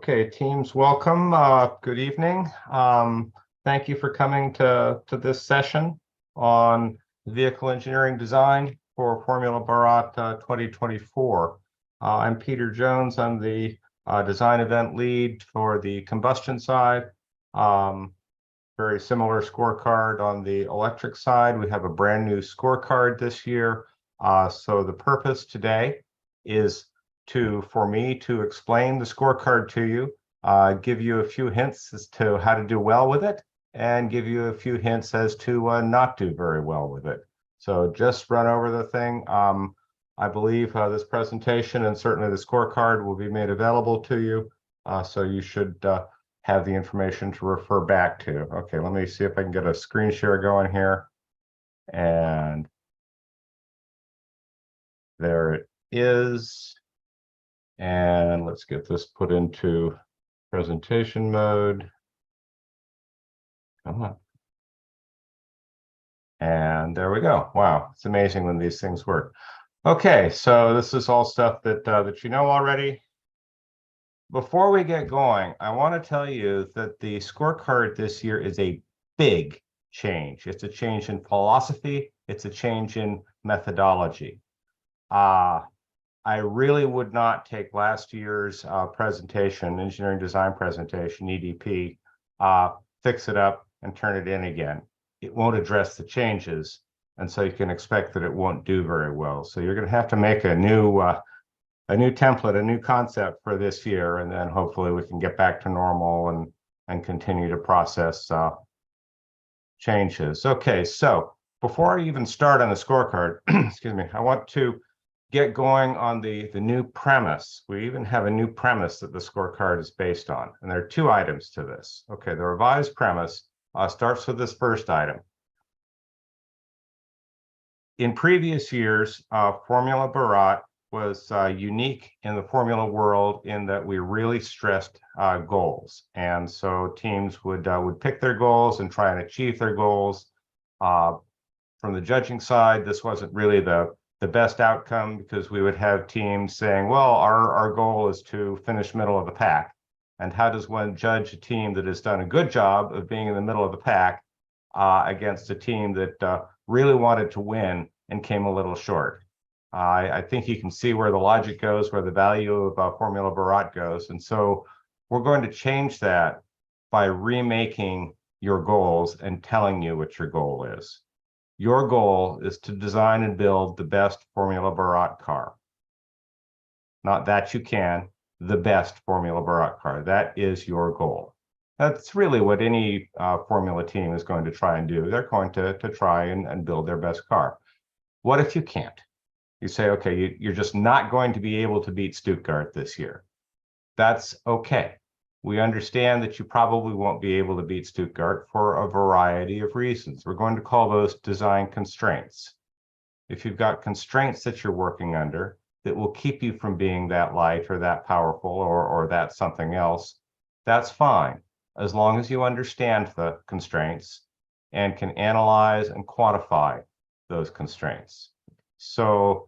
Okay, teams, welcome. Good evening. Thank you for coming to this session on vehicle engineering design for Formula Barat 2024. I'm Peter Jones. I'm the design event lead for the combustion side. Very similar scorecard on the electric side. We have a brand new scorecard this year. So the purpose today is for me to explain the scorecard to you, give you a few hints as to how to do well with it, and give you a few hints as to not do very well with it. So just run over the thing. I believe this presentation and certainly the scorecard will be made available to you. So you should have the information to refer back to. Okay, let me see if I can get a screen share going here. And there it is. And let's get this put into presentation mode. Come on. And there we go. Wow, it's amazing when these things work. Okay, so this is all stuff that that you know already. Before we get going, I want to tell you that the scorecard this year is a big change. It's a change in philosophy. It's a change in methodology. I really would not take last year's presentation, engineering design presentation, EDP, fix it up and turn it in again. It won't address the changes, and so you can expect that it won't do very well. So you're going to have to make a new template, a new concept for this year, and then hopefully we can get back to normal and continue to process changes. Okay, so before I even start on the scorecard, excuse me, I want to get going on the new premise. We even have a new premise that the scorecard is based on, and there are two items to this. Okay, the revised premise starts with this first item. In previous years, Formula Barat was unique in the formula world in that we really stressed goals, and so teams would pick their goals and try and achieve their goals. From the judging side, this wasn't really the best outcome, because we would have teams saying, well, our goal is to finish middle of the pack. And how does one judge a team that has done a good job of being in the middle of the pack against a team that really wanted to win and came a little short? I think you can see where the logic goes, where the value of Formula Barat goes. And so we're going to change that by remaking your goals and telling you what your goal is. Your goal is to design and build the best Formula Barat car. Not that you can, the best Formula Barat car. That is your goal. That's really what any Formula team is going to try and do. They're going to try and build their best car. What if you can't? You say, okay, you're just not going to be able to beat Stuttgart this year. That's okay. We understand that you probably won't be able to beat Stuttgart for a variety of reasons. We're going to call those design constraints. If you've got constraints that you're working under that will keep you from being that light or that powerful or that something else, that's fine, as long as you understand the constraints and can analyze and quantify those constraints. So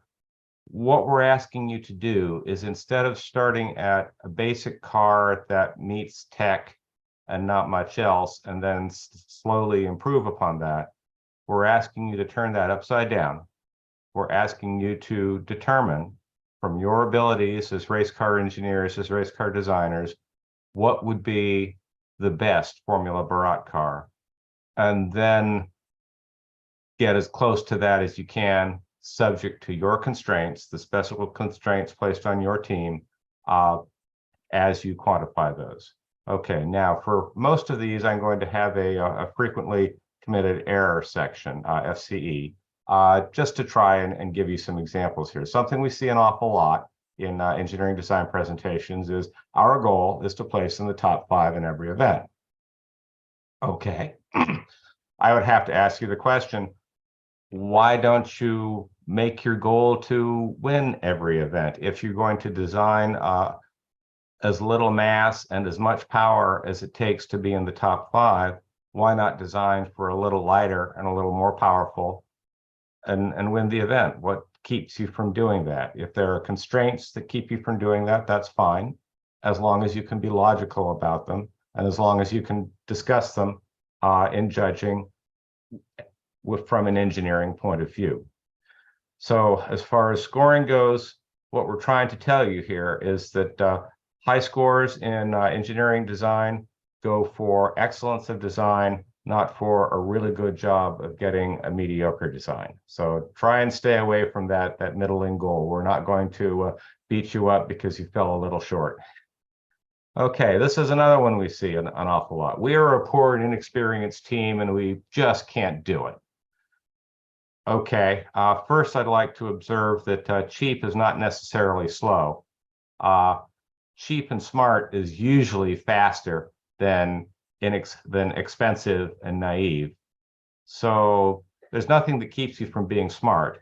what we're asking you to do is, instead of starting at a basic car that meets tech and not much else, and then slowly improve upon that, we're asking you to turn that upside down. We're asking you to determine from your abilities as race car engineers, as race car designers, what would be the best Formula Barat car, and then get as close to that as you can, subject to your constraints, the special constraints placed on your team, as you quantify those. Okay, now for most of these, I'm going to have a frequently committed error section, FCE, just to try and give you some examples here. Something we see an awful lot in engineering design presentations is our goal is to place in the top 5 in every event. Okay, I would have to ask you the question, why don't you make your goal to win every event? If you're going to design as little mass and as much power as it takes to be in the top 5, why not design for a little lighter and a little more powerful and win the event? What keeps you from doing that? If there are constraints that keep you from doing that, that's fine. as long as you can be logical about them, and as long as you can discuss them in judging from an engineering point of view. So as far as scoring goes, what we're trying to tell you here is that high scores in engineering design go for excellence of design, not for a really good job of getting a mediocre design. So try and stay away from that middling goal. We're not going to beat you up because you fell a little short. Okay, this is another one we see an awful lot. We are a poor and inexperienced team, and we just can't do it. Okay, first I'd like to observe that cheap is not necessarily slow. Cheap and smart is usually faster than expensive and naive. So there's nothing that keeps you from being smart.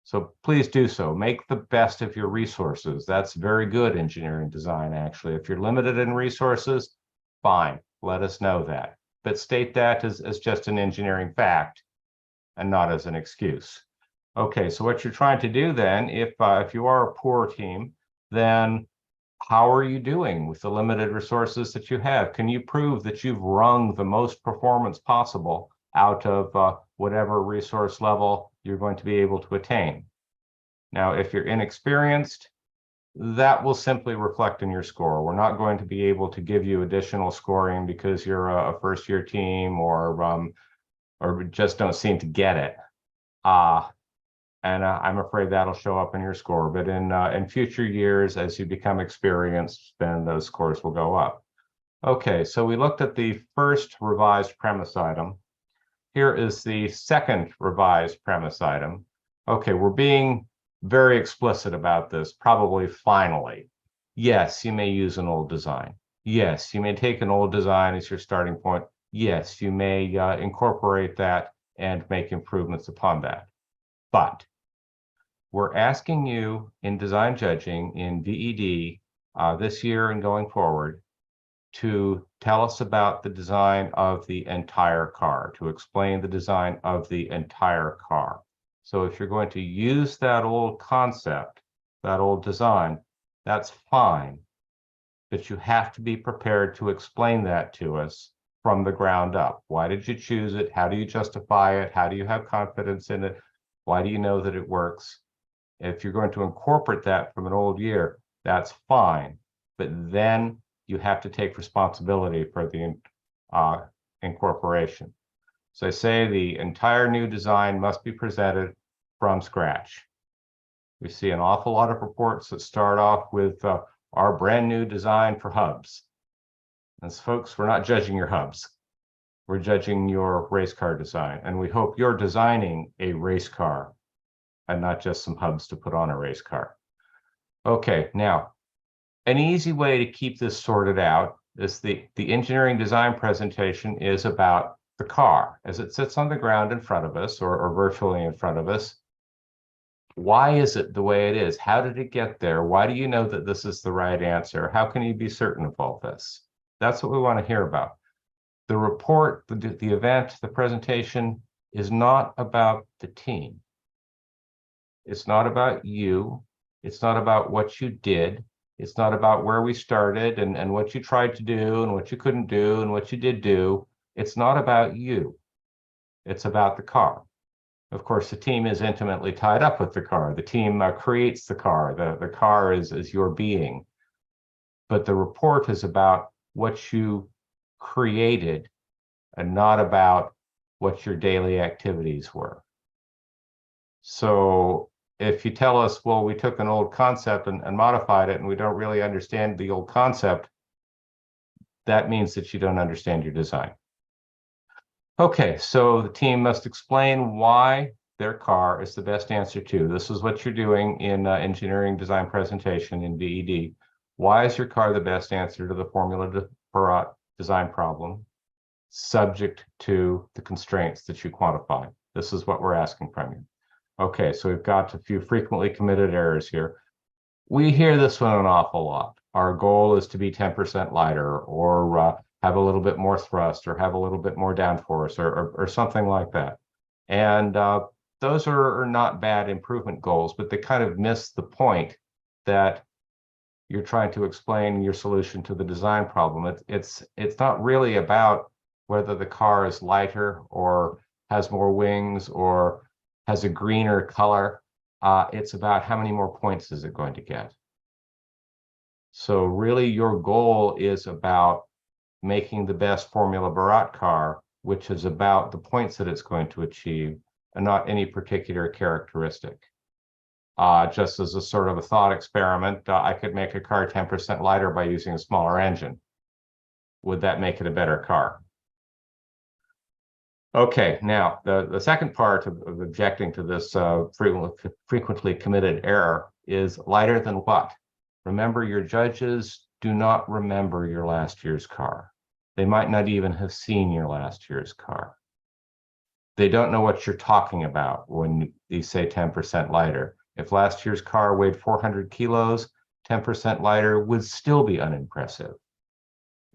So please do so. Make the best of your resources. That's very good engineering design, actually. If you're limited in resources, fine, let us know that. But state that as just an engineering fact and not as an excuse. Okay, so what you're trying to do then, if you are a poor team, then how are you doing with the limited resources that you have? Can you prove that you've wrung the most performance possible out of whatever resource level you're going to be able to attain? Now, if you're inexperienced, that will simply reflect in your score. We're not going to be able to give you additional scoring because you're a first-year team or just don't seem to get it. And I'm afraid that'll show up in your score. But in future years, as you become experienced, then those scores will go up. Okay, so we looked at the first revised premise item. Here is the second revised premise item. Okay, we're being very explicit about this, probably finally. Yes, you may use an old design. Yes, you may take an old design as your starting point. Yes, you may incorporate that and make improvements upon that. But we're asking you in design judging in VED this year and going forward to tell us about the design of the entire car, to explain the design of the entire car. So if you're going to use that old concept, that old design, that's fine, but you have to be prepared to explain that to us from the ground up. Why did you choose it? How do you justify it? How do you have confidence in it? Why do you know that it works? If you're going to incorporate that from an old year, that's fine, but then you have to take responsibility for the incorporation. So I say the entire new design must be presented from scratch. We see an awful lot of reports that start off with our brand new design for hubs. And folks, we're not judging your hubs. We're judging your race car design. And we hope you're designing a race car and not just some hubs to put on a race car. Okay, now, an easy way to keep this sorted out is the engineering design presentation is about the car as it sits on the ground in front of us or virtually in front of us. Why is it the way it is? How did it get there? Why do you know that this is the right answer? How can you be certain of all this? That's what we want to hear about. The report, the event, the presentation is not about the team. It's not about you. It's not about what you did. It's not about where we started and what you tried to do and what you couldn't do and what you did do. It's not about you. It's about the car. Of course, the team is intimately tied up with the car. The team creates the car. The car is your being. But the report is about what you created and not about what your daily activities were. So if you tell us, well, we took an old concept and modified it and we don't really understand the old concept, that means that you don't understand your design. Okay, so the team must explain why their car is the best answer to. This is what you're doing in engineering design presentation in VED. Why is your car the best answer to the formula Barat design problem, subject to the constraints that you quantify? This is what we're asking from you. Okay, so we've got a few frequently committed errors here. We hear this one an awful lot. Our goal is to be 10% lighter or have a little bit more thrust or have a little bit more downforce or something like that. And those are not bad improvement goals, but they kind of miss the point that you're trying to explain your solution to the design problem. It's not really about whether the car is lighter or has more wings or has a greener color. It's about how many more points is it going to get. So really your goal is about making the best Formula Barat car, which is about the points that it's going to achieve and not any particular characteristic. Just as a sort of a thought experiment, I could make a car 10% lighter by using a smaller engine. Would that make it a better car? Okay, now the second part of objecting to this frequently committed error is lighter than what? Remember, your judges do not remember your last year's car. They might not even have seen your last year's car. They don't know what you're talking about when you say 10% lighter. If last year's car weighed 400 kilos, 10% lighter would still be unimpressive.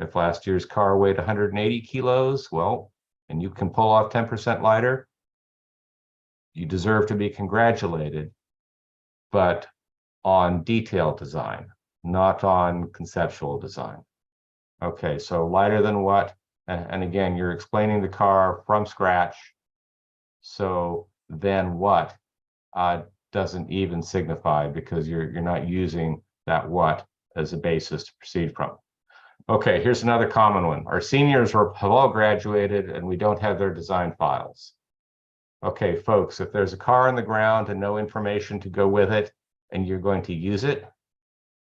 If last year's car weighed 180 kilos, well, and you can pull off 10% lighter, you deserve to be congratulated, but on detailed design, not on conceptual design. Okay, so lighter than what? And again, you're explaining the car from scratch. So then what doesn't even signify, because you're not using that what as a basis to proceed from. Okay, here's another common one. Our seniors have all graduated and we don't have their design files. Okay, folks, if there's a car on the ground and no information to go with it and you're going to use it,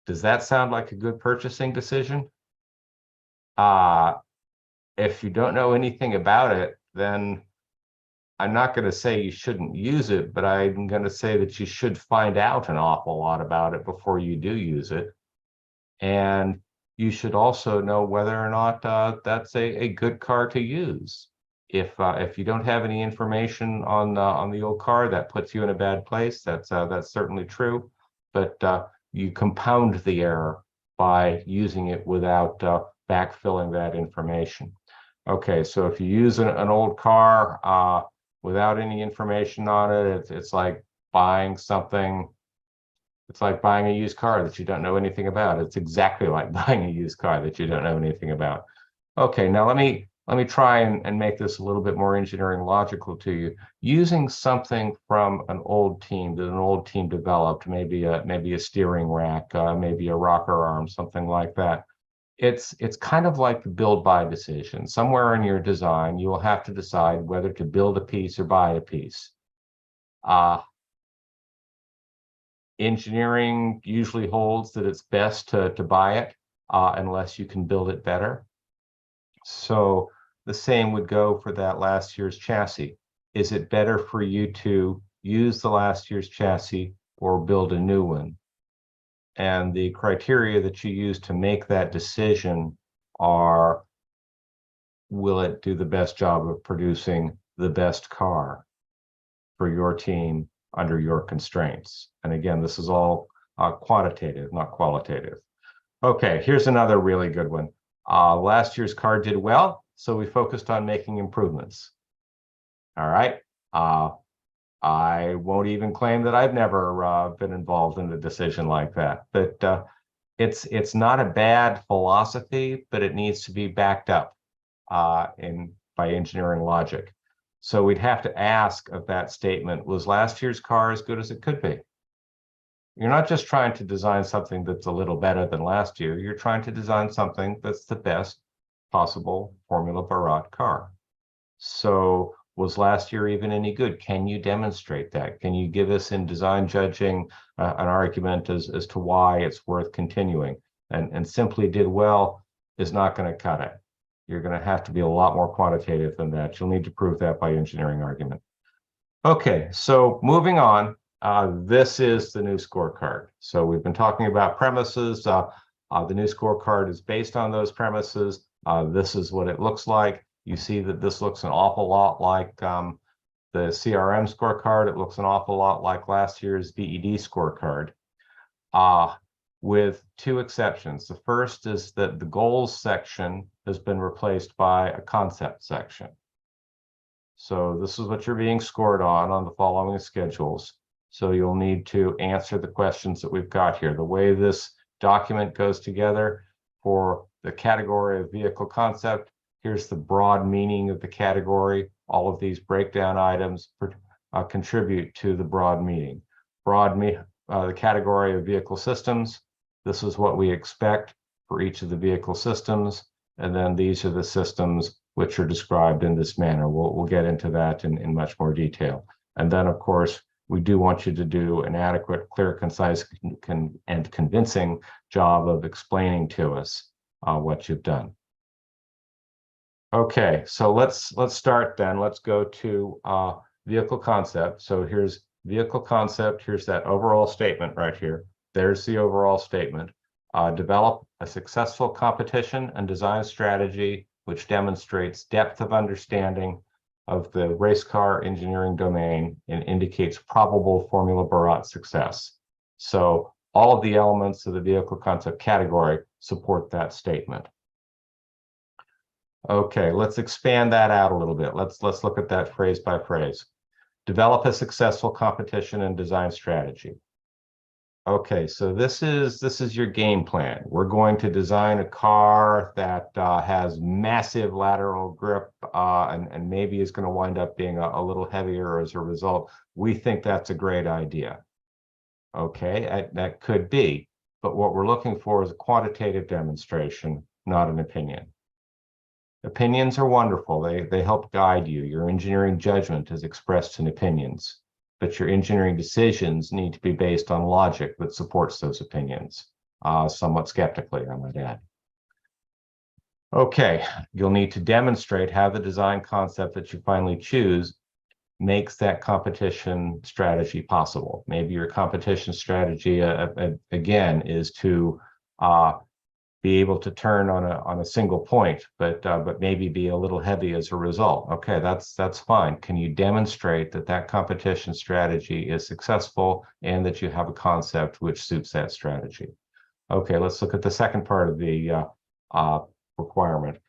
does that sound like a good purchasing decision? If you don't know anything about it, then I'm not going to say you shouldn't use it, but I'm going to say that you should find out an awful lot about it before you do use it. And you should also know whether or not that's a good car to use. If you don't have any information on the old car, that puts you in a bad place. That's certainly true, but you compound the error by using it without backfilling that information. Okay, so if you use an old car without any information on it, it's like buying something. It's like buying a used car that you don't know anything about. It's exactly like buying a used car that you don't know anything about. Okay, now let me try and make this a little bit more engineering logical to you. Using something from an old team that an old team developed, maybe a steering rack, maybe a rocker arm, something like that. It's kind of like the build buy decision. Somewhere in your design, you will have to decide whether to build a piece or buy a piece. Engineering usually holds that it's best to buy it unless you can build it better. So the same would go for that last year's chassis. Is it better for you to use the last year's chassis or build a new one? And the criteria that you use to make that decision are, will it do the best job of producing the best car for your team under your constraints? And again, this is all quantitative, not qualitative. Okay, here's another really good one. Last year's car did well, so we focused on making improvements. All right. I won't even claim that I've never been involved in a decision like that, but it's not a bad philosophy, but it needs to be backed up by engineering logic. So we'd have to ask of that statement, was last year's car as good as it could be? You're not just trying to design something that's a little better than last year. You're trying to design something that's the best possible Formula Barat car. So was last year even any good? Can you demonstrate that? Can you give us in design judging an argument as to why it's worth continuing? And simply did well is not going to cut it. You're going to have to be a lot more quantitative than that. You'll need to prove that by engineering argument. Okay, so moving on, this is the new scorecard. So we've been talking about premises. The new scorecard is based on those premises. This is what it looks like. You see that this looks an awful lot like the CRM scorecard. It looks an awful lot like last year's VED scorecard, with two exceptions. The first is that the goals section has been replaced by a concept section. So this is what you're being scored on the following schedules. So you'll need to answer the questions that we've got here. The way this document goes together. For the category of vehicle concept, here's the broad meaning of the category. All of these breakdown items contribute to the broad meaning. The category of vehicle systems, this is what we expect for each of the vehicle systems. And then these are the systems which are described in this manner. We'll get into that in much more detail. And then, of course, we do want you to do an adequate, clear, concise, and convincing job of explaining to us what you've done. Okay, so let's start then. Let's go to vehicle concept. So here's vehicle concept. Here's that overall statement right here. There's the overall statement. Develop a successful competition and design strategy which demonstrates depth of understanding of the race car engineering domain and indicates probable Formula Barat success. So all of the elements of the vehicle concept category support that statement. Okay, let's expand that out a little bit. Let's look at that phrase by phrase. Develop a successful competition and design strategy. Okay, so this is your game plan. We're going to design a car that has massive lateral grip and maybe is going to wind up being a little heavier as a result. We think that's a great idea. Okay, that could be, but what we're looking for is a quantitative demonstration, not an opinion. Opinions are wonderful. They help guide you. Your engineering judgment is expressed in opinions, but your engineering decisions need to be based on logic that supports those opinions, somewhat skeptically, I might add. Okay, you'll need to demonstrate how the design concept that you finally choose makes that competition strategy possible. Maybe your competition strategy, again, is to be able to turn on a single point, but maybe be a little heavy as a result. Okay, that's fine. Can you demonstrate that that competition strategy is successful and that you have a concept which suits that strategy? Okay, let's look at the second part of the requirement.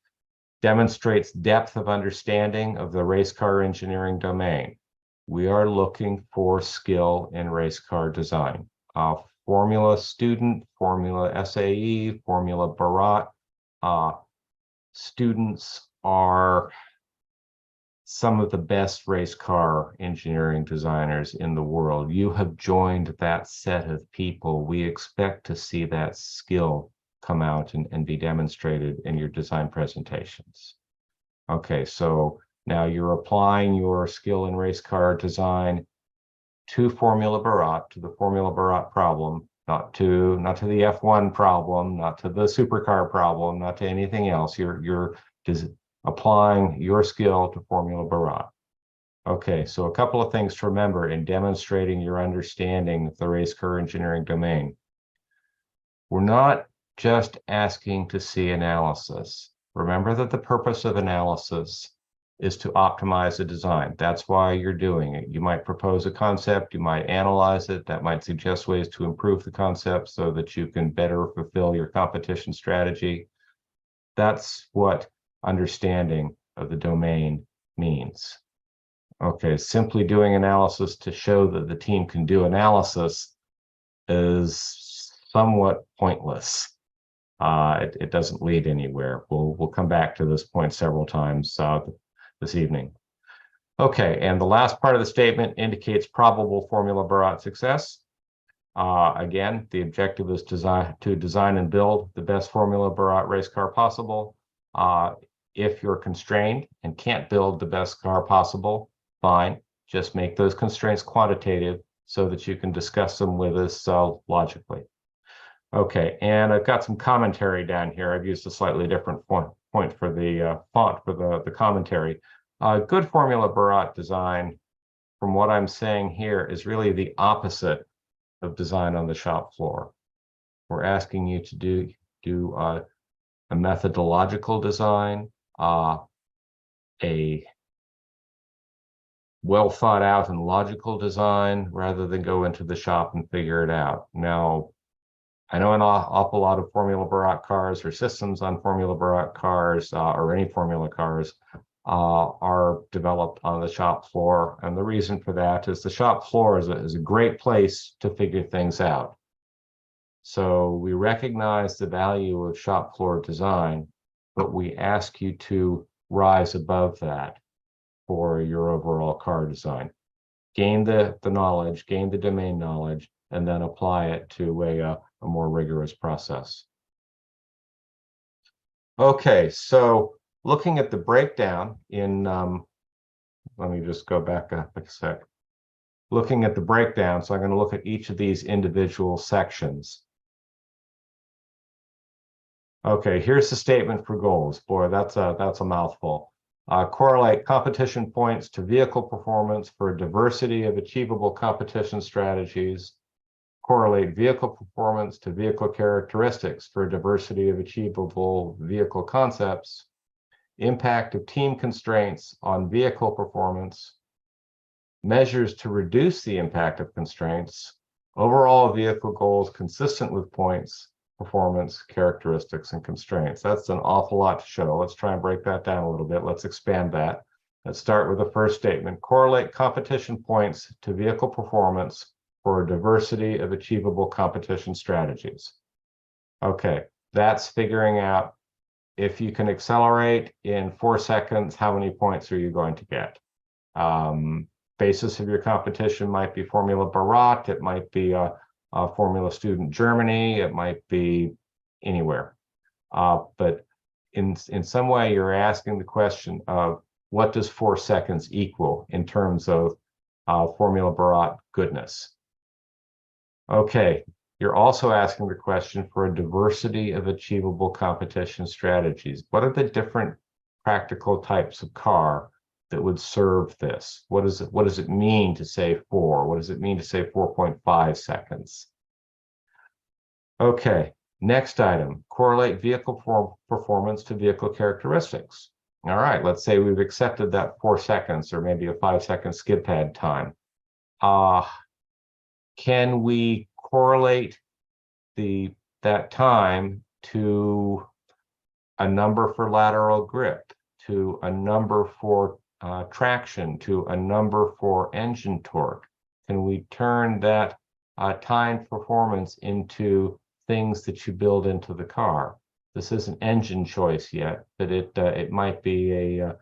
Demonstrates depth of understanding of the race car engineering domain. We are looking for skill in race car design. Formula student, Formula SAE, Formula Barat. Students are some of the best race car engineering designers in the world. You have joined that set of people. We expect to see that skill come out and be demonstrated in your design presentations. Okay, so now you're applying your skill in race car design to Formula Barat, to the Formula Barat problem, not to the F1 problem, not to the supercar problem, not to anything else. You're applying your skill to Formula Barat. Okay, so a couple of things to remember in demonstrating your understanding of the race car engineering domain. We're not just asking to see analysis. Remember that the purpose of analysis is to optimize a design. That's why you're doing it. You might propose a concept, you might analyze it, that might suggest ways to improve the concept so that you can better fulfill your competition strategy. That's what understanding of the domain means. Okay, simply doing analysis to show that the team can do analysis is somewhat pointless. It doesn't lead anywhere. We'll come back to this point several times this evening. Okay, and the last part of the statement indicates probable Formula Barat success. Again, the objective is to design and build the best Formula Barat race car possible. If you're constrained and can't build the best car possible, fine. Just make those constraints quantitative so that you can discuss them with us logically. Okay, and I've got some commentary down here. I've used a slightly different point for the font for the commentary. Good Formula Barat design, from what I'm saying here, is really the opposite of design on the shop floor. We're asking you to do a methodological design, a well thought out and logical design, rather than go into the shop and figure it out. Now, I know an awful lot of Formula Barat cars or systems on Formula Barat cars or any Formula cars are developed on the shop floor. And the reason for that is the shop floor is a great place to figure things out. So we recognize the value of shop floor design, but we ask you to rise above that for your overall car design. Gain the knowledge, gain the domain knowledge, and then apply it to a more rigorous process. Okay, so looking at the breakdown in, let me just go back a sec. Looking at the breakdown, so I'm going to look at each of these individual sections. Okay, here's the statement for goals. Boy, that's a mouthful. Correlate competition points to vehicle performance for a diversity of achievable competition strategies. Correlate vehicle performance to vehicle characteristics for a diversity of achievable vehicle concepts. Impact of team constraints on vehicle performance. Measures to reduce the impact of constraints. Overall vehicle goals consistent with points, performance, characteristics, and constraints. That's an awful lot to show. Let's try and break that down a little bit. Let's expand that. Let's start with the first statement. Correlate competition points to vehicle performance for a diversity of achievable competition strategies. Okay, that's figuring out if you can accelerate in 4 seconds, how many points are you going to get? Basis of your competition might be Formula Barat, it might be Formula Student Germany, it might be anywhere. But in some way, you're asking the question of what does 4 seconds equal in terms of Formula Barat goodness? Okay, you're also asking the question for a diversity of achievable competition strategies. What are the different practical types of car that would serve this? What does it mean to say 4? What does it mean to say 4.5 seconds? Okay, next item, correlate vehicle performance to vehicle characteristics. All right, let's say we've accepted that 4 seconds or maybe a 5-second skid pad time. Can we correlate that time to a number for lateral grip, to a number for traction, to a number for engine torque? Can we turn that timed performance into things that you build into the car? This isn't engine choice yet, but it might be a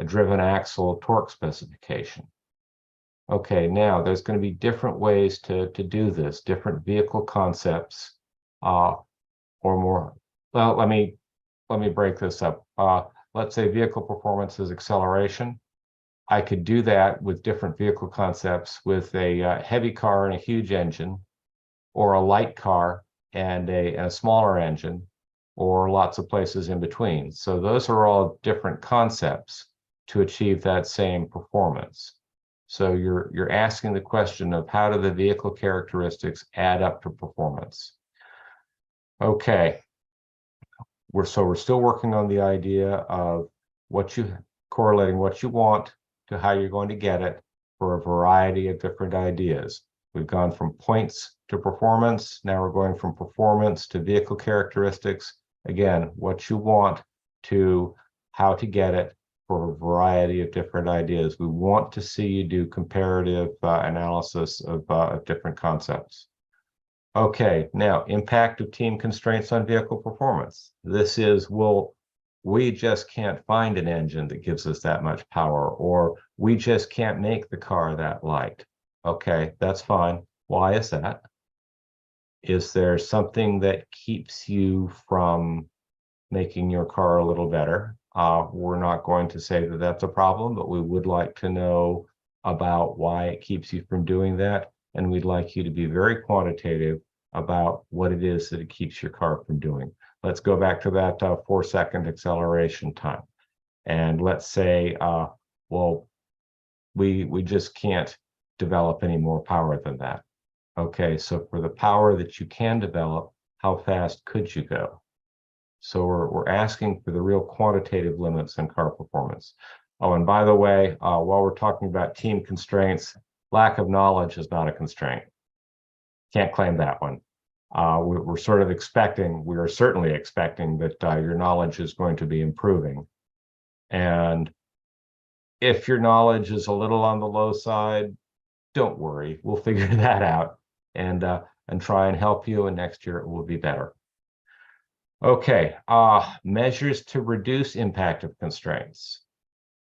driven axle torque specification. Okay, now there's going to be different ways to do this, different vehicle concepts, or more. Well, let me break this up. Let's say vehicle performance is acceleration. I could do that with different vehicle concepts with a heavy car and a huge engine, or a light car and a smaller engine, or lots of places in between. So those are all different concepts to achieve that same performance. So you're asking the question of how do the vehicle characteristics add up to performance? Okay, we're still working on the idea of correlating what you want to how you're going to get it for a variety of different ideas. We've gone from points to performance. Now we're going from performance to vehicle characteristics. Again, what you want to how to get it for a variety of different ideas. We want to see you do comparative analysis of different concepts. Okay, now impact of team constraints on vehicle performance. This is, well, we just can't find an engine that gives us that much power, or we just can't make the car that light. Okay, that's fine. Why is that? Is there something that keeps you from making your car a little better? We're not going to say that that's a problem, but we would like to know about why it keeps you from doing that. And we'd like you to be very quantitative about what it is that it keeps your car from doing. Let's go back to that 4-second acceleration time. And let's say, well, we just can't develop any more power than that. Okay, so for the power that you can develop, how fast could you go? So we're asking for the real quantitative limits in car performance. Oh, and by the way, while we're talking about team constraints, lack of knowledge is not a constraint. Can't claim that one. We're sort of expecting, we are certainly expecting that your knowledge is going to be improving. And if your knowledge is a little on the low side, don't worry, we'll figure that out. And and try and help you, and next year it will be better. Okay, measures to reduce impact of constraints.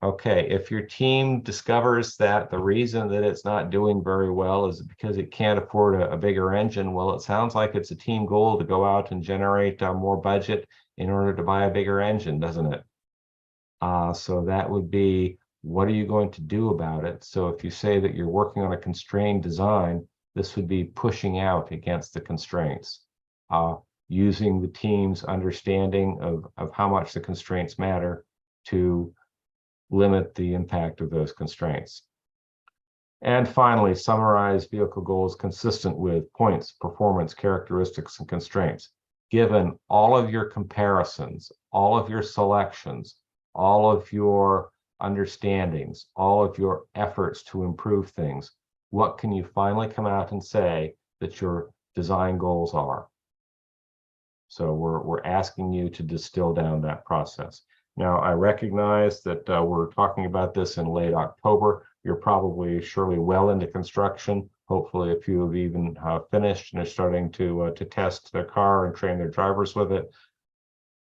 Okay, if your team discovers that the reason that it's not doing very well is because it can't afford a bigger engine, well, it sounds like it's a team goal to go out and generate more budget in order to buy a bigger engine, doesn't it? So that would be, what are you going to do about it? So if you say that you're working on a constrained design, this would be pushing out against the constraints, using the team's understanding of how much the constraints matter to limit the impact of those constraints. And finally, summarize vehicle goals consistent with points, performance, characteristics, and constraints. Given all of your comparisons, all of your selections, all of your understandings, all of your efforts to improve things, what can you finally come out and say that your design goals are? So we're asking you to distill down that process. Now, I recognize that we're talking about this in late October. You're probably surely well into construction. Hopefully, a few have even finished and are starting to test their car and train their drivers with it.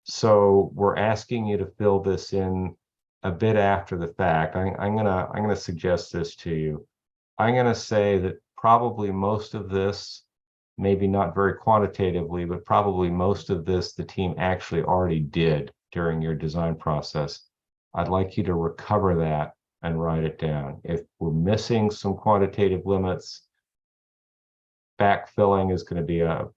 So we're asking you to fill this in a bit after the fact. I'm gonna suggest this to you. I'm gonna say that probably most of this, maybe not very quantitatively, but probably most of this the team actually already did during your design process. I'd like you to recover that and write it down. If we're missing some quantitative limits, backfilling is going to be a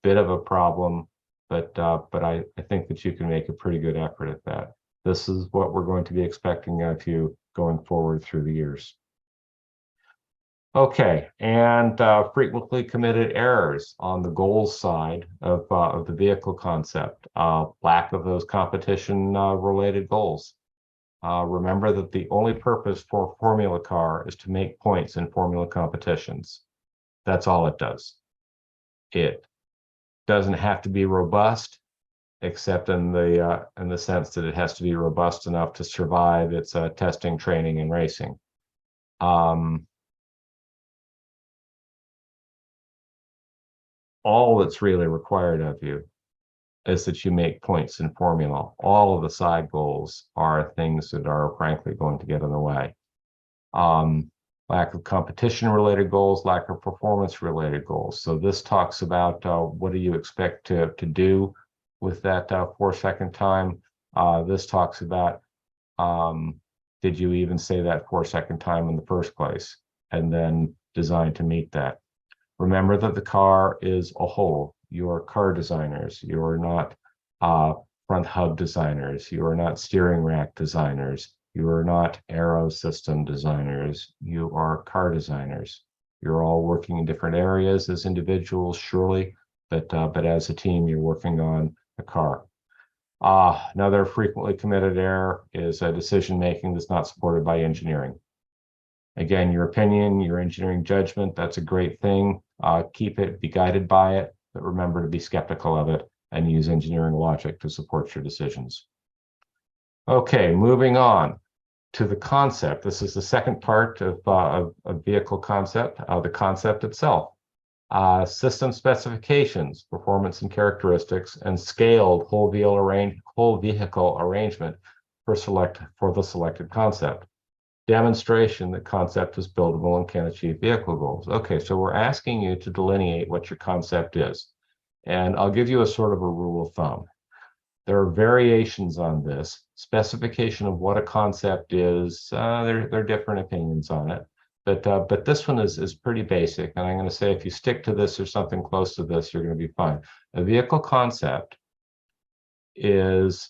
bit of a problem, but I think that you can make a pretty good effort at that. This is what we're going to be expecting of you going forward through the years. Okay, and frequently committed errors on the goals side of the vehicle concept, lack of those competition related goals. Remember that the only purpose for a formula car is to make points in formula competitions. That's all it does. It doesn't have to be robust, except in the sense that it has to be robust enough to survive its testing, training, and racing. All that's really required of you is that you make points in formula. All of the side goals are things that are frankly going to get in the way. Lack of competition related goals, lack of performance related goals. So this talks about what do you expect to do with that 4-second time. This talks about did you even say that 4-second time in the first place, and then design to meet that. Remember that the car is a whole. You are car designers. You are not front hub designers. You are not steering rack designers. You are not aero system designers. You are car designers. You're all working in different areas as individuals, surely, but as a team, you're working on a car. Another frequently committed error is a decision making that's not supported by engineering. Again, your opinion, your engineering judgment, that's a great thing. Keep it, be guided by it, but remember to be skeptical of it and use engineering logic to support your decisions. Okay, moving on to the concept. This is the second part of vehicle concept, the concept itself. System specifications, performance and characteristics, and scaled whole vehicle arrangement for the selected concept. Demonstration that concept is buildable and can achieve vehicle goals. Okay, so we're asking you to delineate what your concept is. And I'll give you a sort of a rule of thumb. There are variations on this. Specification of what a concept is, there are different opinions on it. But this one is pretty basic. And I'm going to say if you stick to this or something close to this, you're going to be fine. A vehicle concept is,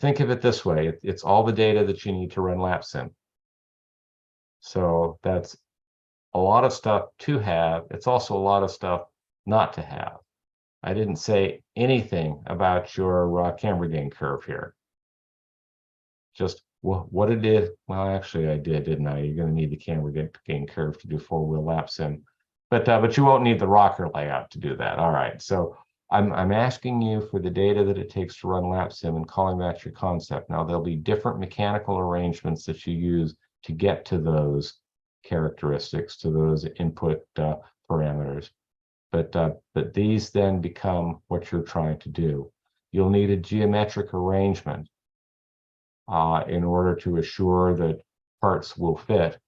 think of it this way, it's all the data that you need to run lap sim. So that's a lot of stuff to have. It's also a lot of stuff not to have. I didn't say anything about your camber gain curve here. Just what it did. Well, actually, I did, didn't I? You're going to need the camber gain curve to do 4-wheel lap sim, but you won't need the rocker layout to do that. All right, so I'm asking you for the data that it takes to run lap sim and calling that your concept. Now, there'll be different mechanical arrangements that you use to get to those characteristics, to those input parameters. But these then become what you're trying to do. You'll need a geometric arrangement in order to assure that parts will fit.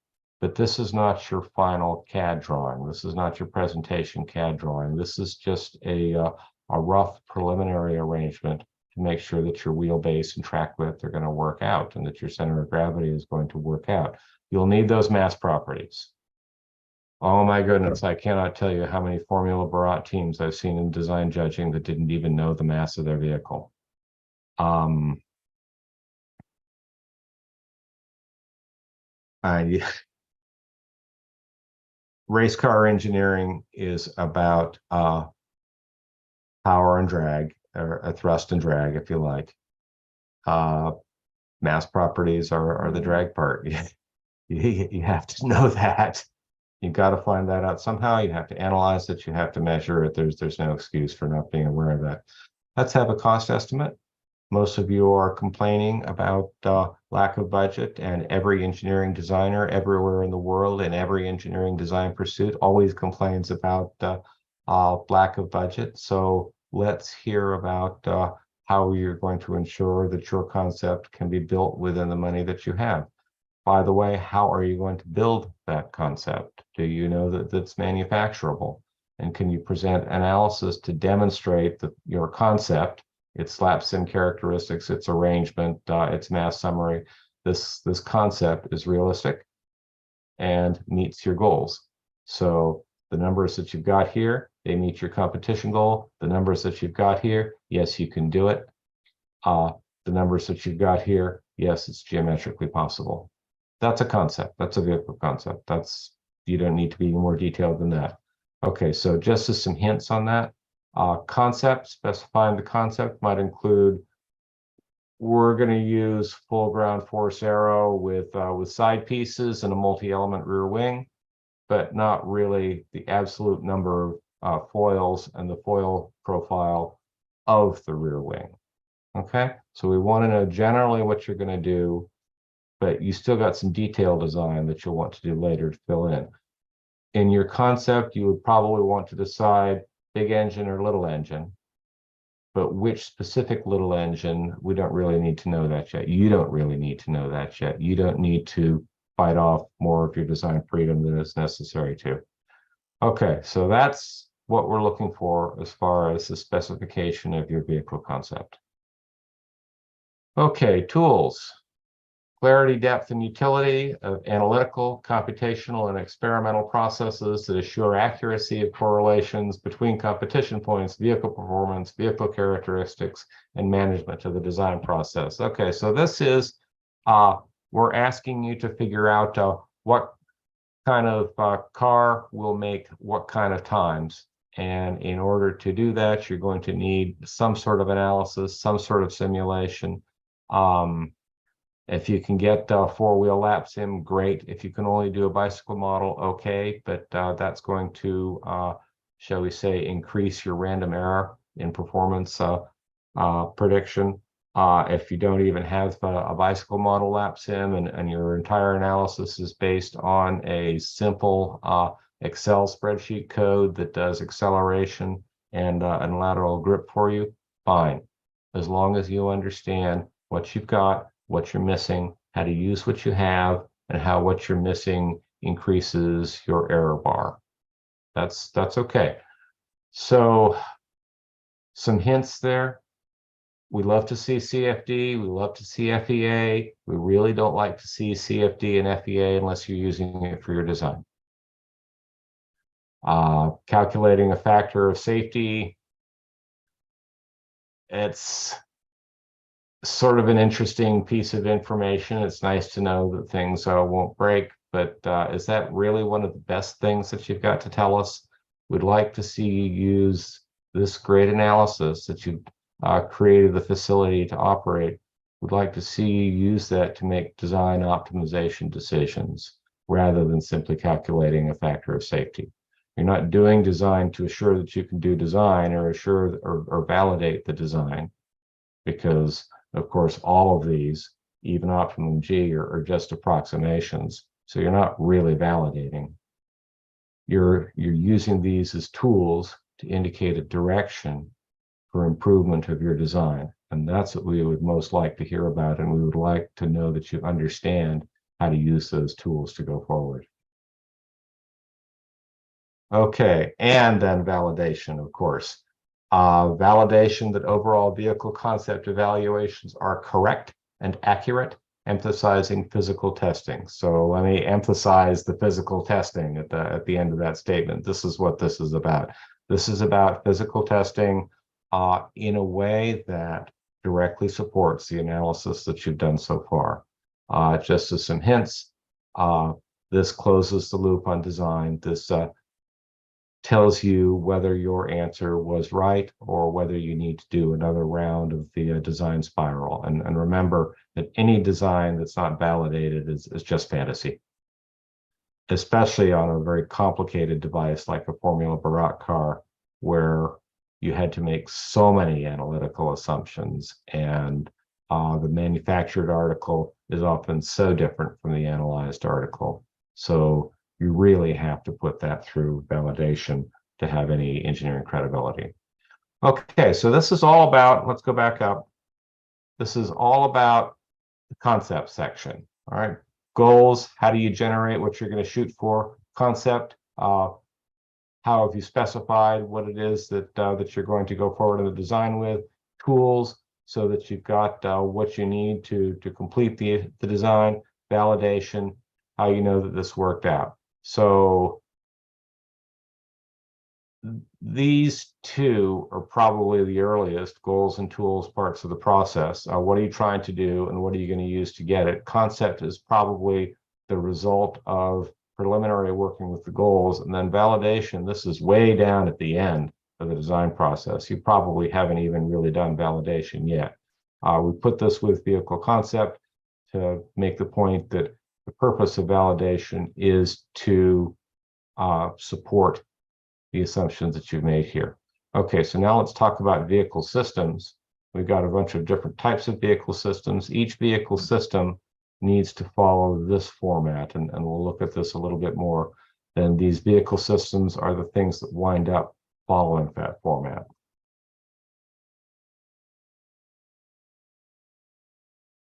But this is not your final CAD drawing. This is not your presentation CAD drawing. This is just a rough preliminary arrangement to make sure that your wheelbase and track width are going to work out and that your center of gravity is going to work out. You'll need those mass properties. Oh my goodness, I cannot tell you how many Formula Barat teams I've seen in design judging that didn't even know the mass of their vehicle. Race car engineering is about power and drag, or a thrust and drag, if you like. Mass properties are the drag part. You have to know that. You've got to find that out somehow. You have to analyze it. You have to measure it. There's no excuse for not being aware of that. Let's have a cost estimate. Most of you are complaining about lack of budget, and every engineering designer everywhere in the world and every engineering design pursuit always complains about lack of budget. So let's hear about how you're going to ensure that your concept can be built within the money that you have. By the way, how are you going to build that concept? Do you know that that's manufacturable? And can you present analysis to demonstrate that your concept, its lap sim characteristics, its arrangement, its mass summary, this concept is realistic and meets your goals? So the numbers that you've got here, they meet your competition goal. The numbers that you've got here, yes, you can do it. The numbers that you've got here, yes, it's geometrically possible. That's a concept. That's a vehicle concept. You don't need to be more detailed than that. Okay, so just as some hints on that, concept, specifying the concept might include, we're going to use full ground force aero with side pieces and a multi-element rear wing, but not really the absolute number of foils and the foil profile of the rear wing. Okay, so we want to know generally what you're going to do, but you still got some detailed design that you'll want to do later to fill in. In your concept, you would probably want to decide big engine or little engine, but which specific little engine, we don't really need to know that yet. You don't really need to know that yet. You don't need to bite off more of your design freedom than is necessary to. Okay, so that's what we're looking for as far as the specification of your vehicle concept. Okay, tools. Clarity, depth, and utility of analytical, computational, and experimental processes that assure accuracy of correlations between competition points, vehicle performance, vehicle characteristics, and management of the design process. Okay, so this is, we're asking you to figure out what kind of car will make what kind of times. And in order to do that, you're going to need some sort of analysis, some sort of simulation. If you can get four-wheel lap sim, great. If you can only do a bicycle model, okay, but that's going to, shall we say, increase your random error in performance prediction. If you don't even have a bicycle model lap sim and your entire analysis is based on a simple Excel spreadsheet code that does acceleration and lateral grip for you, fine. As long as you understand what you've got, what you're missing, how to use what you have, and how what you're missing increases your error bar. That's okay. So some hints there. We love to see CFD. We love to see FEA. We really don't like to see CFD and FEA unless you're using it for your design. Calculating a factor of safety. It's sort of an interesting piece of information. It's nice to know that things won't break, but is that really one of the best things that you've got to tell us? We'd like to see you use this great analysis that you've created the facility to operate. We'd like to see you use that to make design optimization decisions rather than simply calculating a factor of safety. You're not doing design to assure that you can do design or assure or validate the design, because of course, all of these, even optimum G, are just approximations. So you're not really validating. you're using these as tools to indicate a direction for improvement of your design. And that's what we would most like to hear about. And we would like to know that you understand how to use those tools to go forward. Okay, and then validation, of course. Validation that overall vehicle concept evaluations are correct and accurate, emphasizing physical testing. So let me emphasize the physical testing at the end of that statement. This is what this is about. This is about physical testing in a way that directly supports the analysis that you've done so far. Just as some hints, this closes the loop on design. This tells you whether your answer was right or whether you need to do another round of the design spiral. And remember that any design that's not validated is just fantasy, especially on a very complicated device like a Formula Barat car, where you had to make so many analytical assumptions, and the manufactured article is often so different from the analyzed article. So you really have to put that through validation to have any engineering credibility. Okay, so this is all about, let's go back up. This is all about the concept section, all right? Goals, how do you generate what you're going to shoot for? Concept, how have you specified what it is that that you're going to go forward in the design with? Tools, so that you've got what you need to complete the design. Validation, how you know that this worked out. So these two are probably the earliest goals and tools parts of the process. What are you trying to do and what are you going to use to get it? Concept is probably the result of preliminary working with the goals, and then validation, this is way down at the end of the design process. You probably haven't even really done validation yet. We put this with vehicle concept to make the point that the purpose of validation is to support the assumptions that you've made here. Okay, so now let's talk about vehicle systems. We've got a bunch of different types of vehicle systems. Each vehicle system needs to follow this format, and we'll look at this a little bit more. Then these vehicle systems are the things that wind up following that format.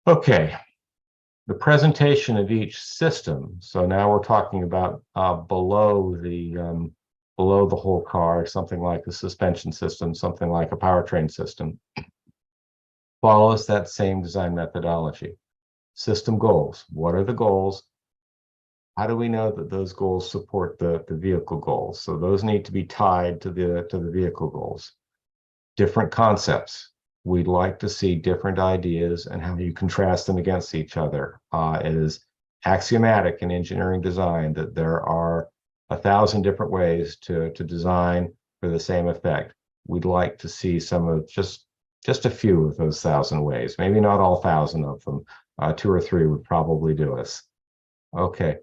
Okay, the presentation of each system. So now we're talking about below the whole car, something like a suspension system, something like a powertrain system, follows that same design methodology. System goals. What are the goals? How do we know that those goals support the vehicle goals? So those need to be tied to the vehicle goals. Different concepts. We'd like to see different ideas and how you contrast them against each other. It is axiomatic in engineering design that there are 1,000 different ways to design for the same effect. We'd like to see some of just a few of those 1,000 ways, maybe not all 1,000 of them. 2 or 3 would probably do us. Okay,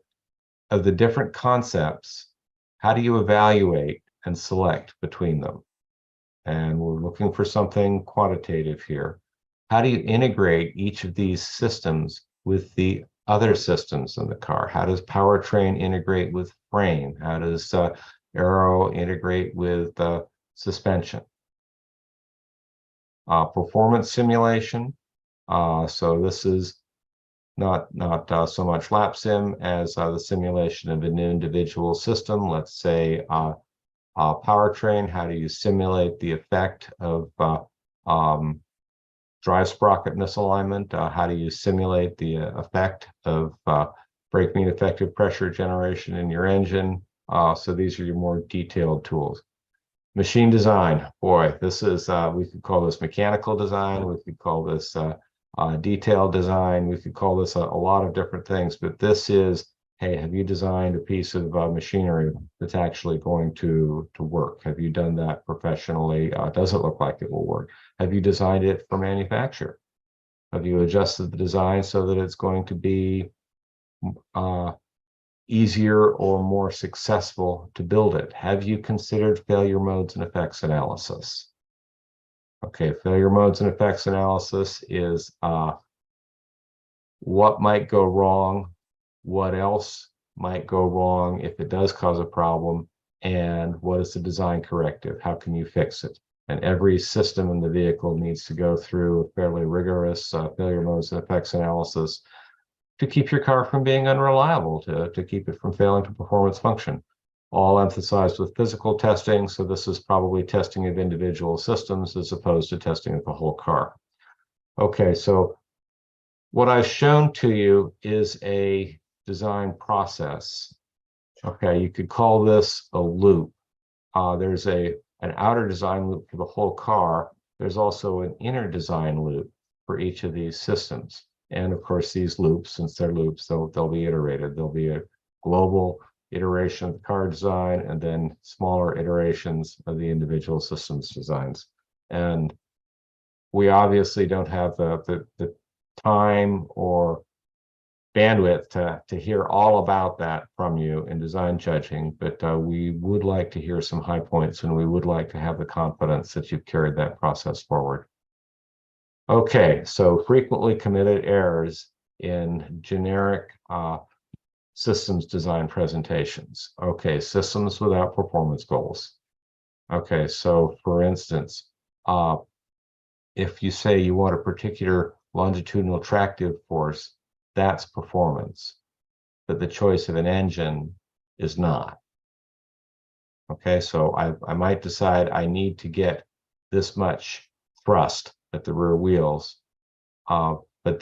of the different concepts, how do you evaluate and select between them? And we're looking for something quantitative here. How do you integrate each of these systems with the other systems in the car? How does powertrain integrate with frame? How does aero integrate with suspension? Performance simulation. So this is not so much lap sim as the simulation of an individual system. Let's say powertrain. How do you simulate the effect of drive sprocket misalignment? How do you simulate the effect of brake mean effective pressure generation in your engine? So these are your more detailed tools. Machine design. Boy, this is, we could call this mechanical design. We could call this detailed design. We could call this a lot of different things, but this is, hey, have you designed a piece of machinery that's actually going to work? Have you done that professionally? Does it look like it will work? Have you designed it for manufacture? Have you adjusted the design so that it's going to be easier or more successful to build it? Have you considered failure modes and effects analysis? Okay, failure modes and effects analysis is what might go wrong, what else might go wrong if it does cause a problem, and what is the design corrective? How can you fix it? And every system in the vehicle needs to go through a fairly rigorous failure modes and effects analysis to keep your car from being unreliable, to keep it from failing to perform its function. All emphasized with physical testing, so this is probably testing of individual systems as opposed to testing of the whole car. Okay, so what I've shown to you is a design process. Okay, you could call this a loop. There's an outer design loop for the whole car. There's also an inner design loop for each of these systems. And of course, these loops, since they're loops, they'll be iterated. There'll be a global iteration of the car design and then smaller iterations of the individual systems designs. And we obviously don't have the time or bandwidth to hear all about that from you in design judging, but we would like to hear some high points, and we would like to have the confidence that you've carried that process forward. Okay, so frequently committed errors in generic systems design presentations. Okay, systems without performance goals. Okay, so for instance, if you say you want a particular longitudinal tractive force, that's performance, but the choice of an engine is not. Okay, so I might decide I need to get this much thrust at the rear wheels, but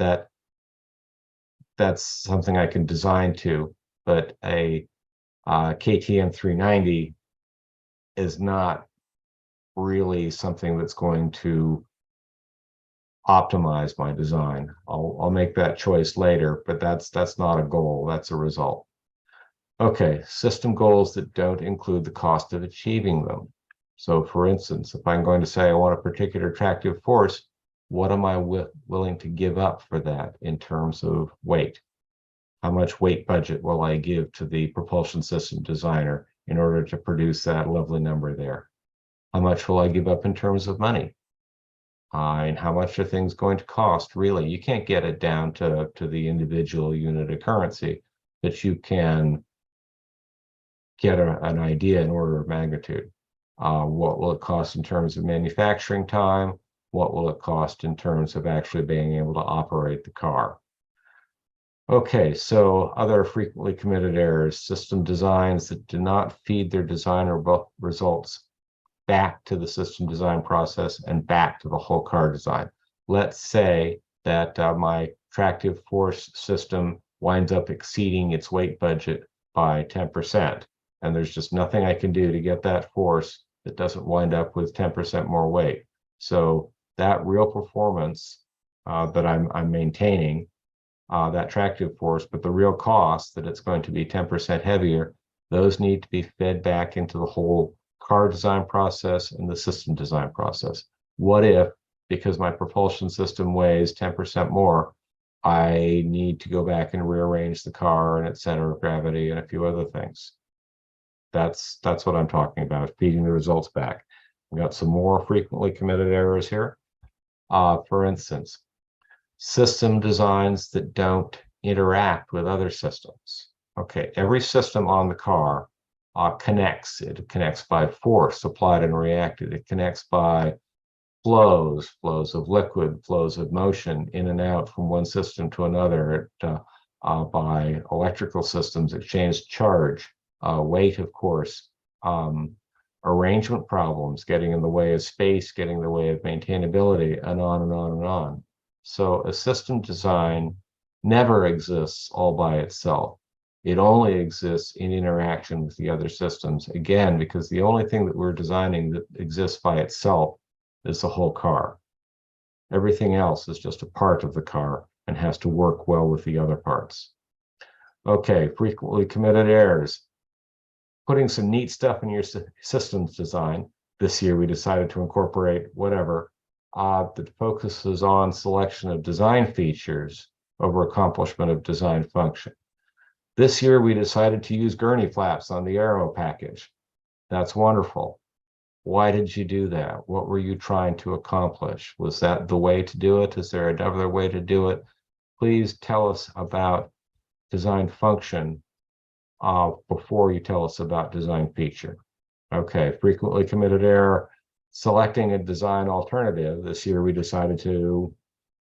that's something I can design to, but a KTM 390 is not really something that's going to optimize my design. I'll make that choice later, but that's not a goal, that's a result. Okay, system goals that don't include the cost of achieving them. So for instance, if I'm going to say I want a particular tractive force, what am I willing to give up for that in terms of weight? How much weight budget will I give to the propulsion system designer in order to produce that lovely number there? How much will I give up in terms of money? And how much are things going to cost? Really, you can't get it down to the individual unit of currency, but you can get an idea in order of magnitude. What will it cost in terms of manufacturing time? What will it cost in terms of actually being able to operate the car? Okay, so other frequently committed errors, system designs that do not feed their design results back to the system design process and back to the whole car design. Let's say that my tractive force system winds up exceeding its weight budget by 10%, and there's just nothing I can do to get that force that doesn't wind up with 10% more weight. So that real performance that I'm maintaining, that tractive force, but the real cost that it's going to be 10% heavier, those need to be fed back into the whole car design process and the system design process. What if, because my propulsion system weighs 10% more, I need to go back and rearrange the car and its center of gravity and a few other things? That's what I'm talking about, feeding the results back. We got some more frequently committed errors here. For instance, system designs that don't interact with other systems. Okay, every system on the car connects. It connects by force applied and reacted. It connects by flows of liquid, flows of motion in and out from one system to another. By electrical systems, exchange charge, weight, of course, arrangement problems, getting in the way of space, getting in the way of maintainability, and on and on and on. So a system design never exists all by itself. It only exists in interaction with the other systems, again, because the only thing that we're designing that exists by itself is the whole car. Everything else is just a part of the car and has to work well with the other parts. Okay, frequently committed errors. Putting some neat stuff in your systems design. This year we decided to incorporate whatever that focuses on selection of design features over accomplishment of design function. This year, we decided to use gurney flaps on the aero package. That's wonderful. Why did you do that? What were you trying to accomplish? Was that the way to do it? Is there another way to do it? Please tell us about design function before you tell us about design feature. Okay, frequently committed error, selecting a design alternative. This year we decided to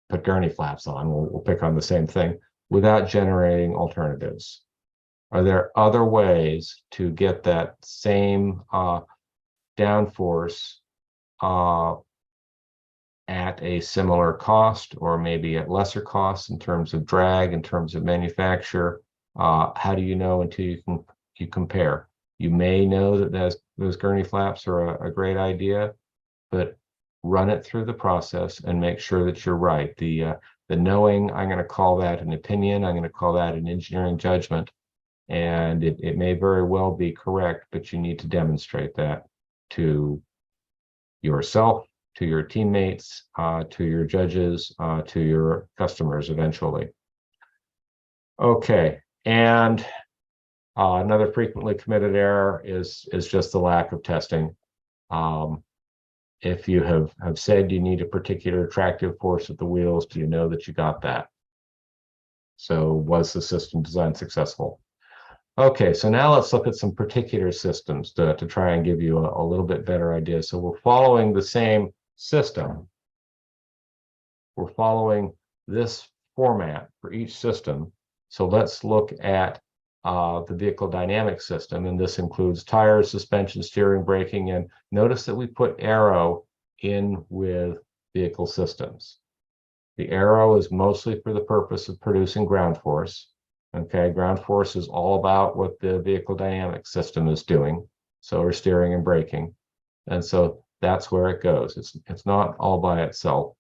put gurney flaps on. We'll pick on the same thing without generating alternatives. Are there other ways to get that same downforce at a similar cost, or maybe at lesser cost in terms of drag, in terms of manufacture? How do you know until you compare? You may know that those gurney flaps are a great idea, but run it through the process and make sure that you're right. The knowing, I'm going to call that an opinion. I'm going to call that an engineering judgment. And it may very well be correct, but you need to demonstrate that to yourself, to your teammates, to your judges, to your customers eventually. Okay, and another frequently committed error is just the lack of testing. If you have said you need a particular tractive force at the wheels, do you know that you got that? So was the system design successful? Okay, so now let's look at some particular systems to try and give you a little bit better idea. So we're following the same system. We're following this format for each system. So let's look at the vehicle dynamic system, and this includes tires, suspension, steering, braking, and notice that we put aero in with vehicle systems. The aero is mostly for the purpose of producing ground force. Okay, ground force is all about what the vehicle dynamic system is doing. So we're steering and braking. And so that's where it goes. It's not all by itself.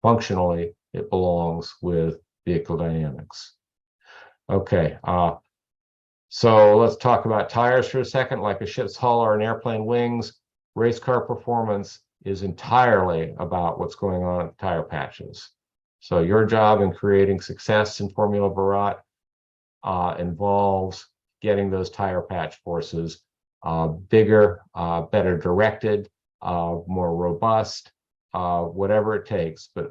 Functionally, it belongs with vehicle dynamics. Okay, so let's talk about tires for a second. Like a ship's hull or an airplane wings, race car performance is entirely about what's going on at the tire patches. So your job in creating success in Formula Barat involves getting those tire patch forces bigger, better directed, more robust, whatever it takes. But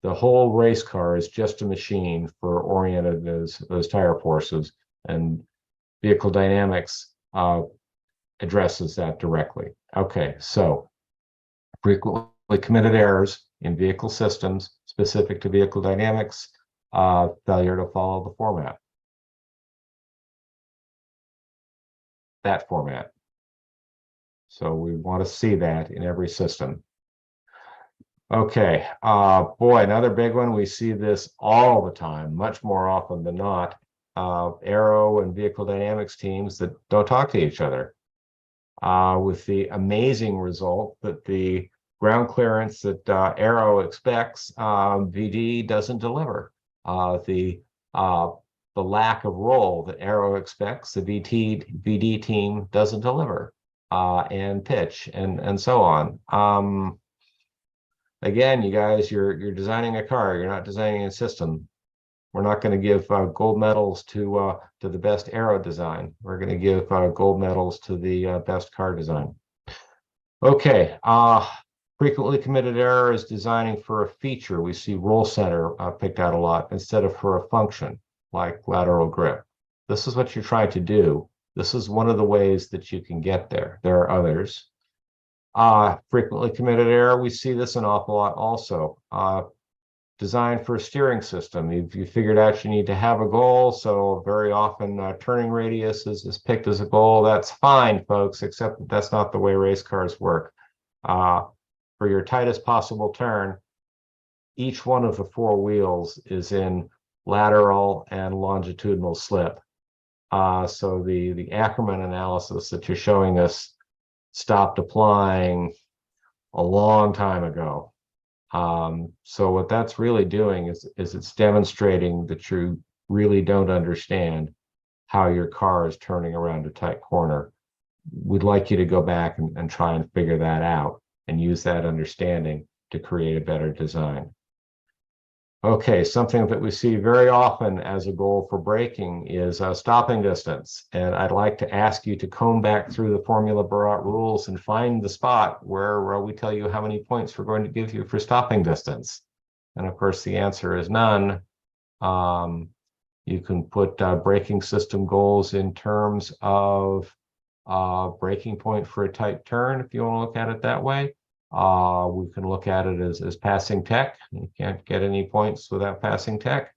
the whole race car is just a machine for oriented those tire forces, and vehicle dynamics addresses that directly. Okay, so frequently committed errors in vehicle systems specific to vehicle dynamics, failure to follow the format. That format. So we want to see that in every system. Okay, boy, another big one. We see this all the time, much more often than not. Aero and vehicle dynamics teams that don't talk to each other, with the amazing result that the ground clearance that Aero expects, VD doesn't deliver. The lack of roll that Aero expects, the VD team doesn't deliver, and pitch and so on. Again, you guys, you're designing a car. You're not designing a system. We're not going to give gold medals to the best aero design. We're going to give gold medals to the best car design. Okay, frequently committed error is designing for a feature. We see roll center picked out a lot instead of for a function like lateral grip. This is what you're trying to do. This is one of the ways that you can get there. There are others. Frequently committed error, we see this an awful lot also. Design for a steering system. You figured out you need to have a goal, so very often turning radius is picked as a goal. That's fine, folks, except that that's not the way race cars work. For your tightest possible turn, each one of the four wheels is in lateral and longitudinal slip. So the Ackerman analysis that you're showing us stopped applying a long time ago. So what that's really doing is it's demonstrating that you really don't understand how your car is turning around a tight corner. We'd like you to go back and try and figure that out and use that understanding to create a better design. Okay, something that we see very often as a goal for braking is stopping distance. And I'd like to ask you to comb back through the Formula Barat rules and find the spot where we tell you how many points we're going to give you for stopping distance. And of course, the answer is none. You can put braking system goals in terms of breaking point for a tight turn, if you want to look at it that way. We can look at it as passing tech. You can't get any points without passing tech.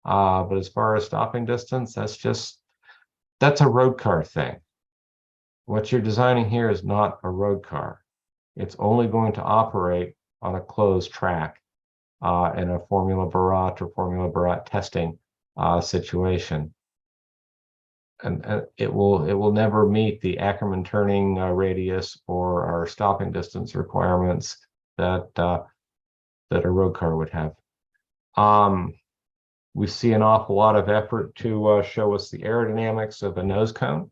But as far as stopping distance, that's a road car thing. What you're designing here is not a road car. It's only going to operate on a closed track in a Formula Barat or Formula Barat testing situation. And it will never meet the Ackerman turning radius or our stopping distance requirements that that a road car would have. We see an awful lot of effort to show us the aerodynamics of a nose cone.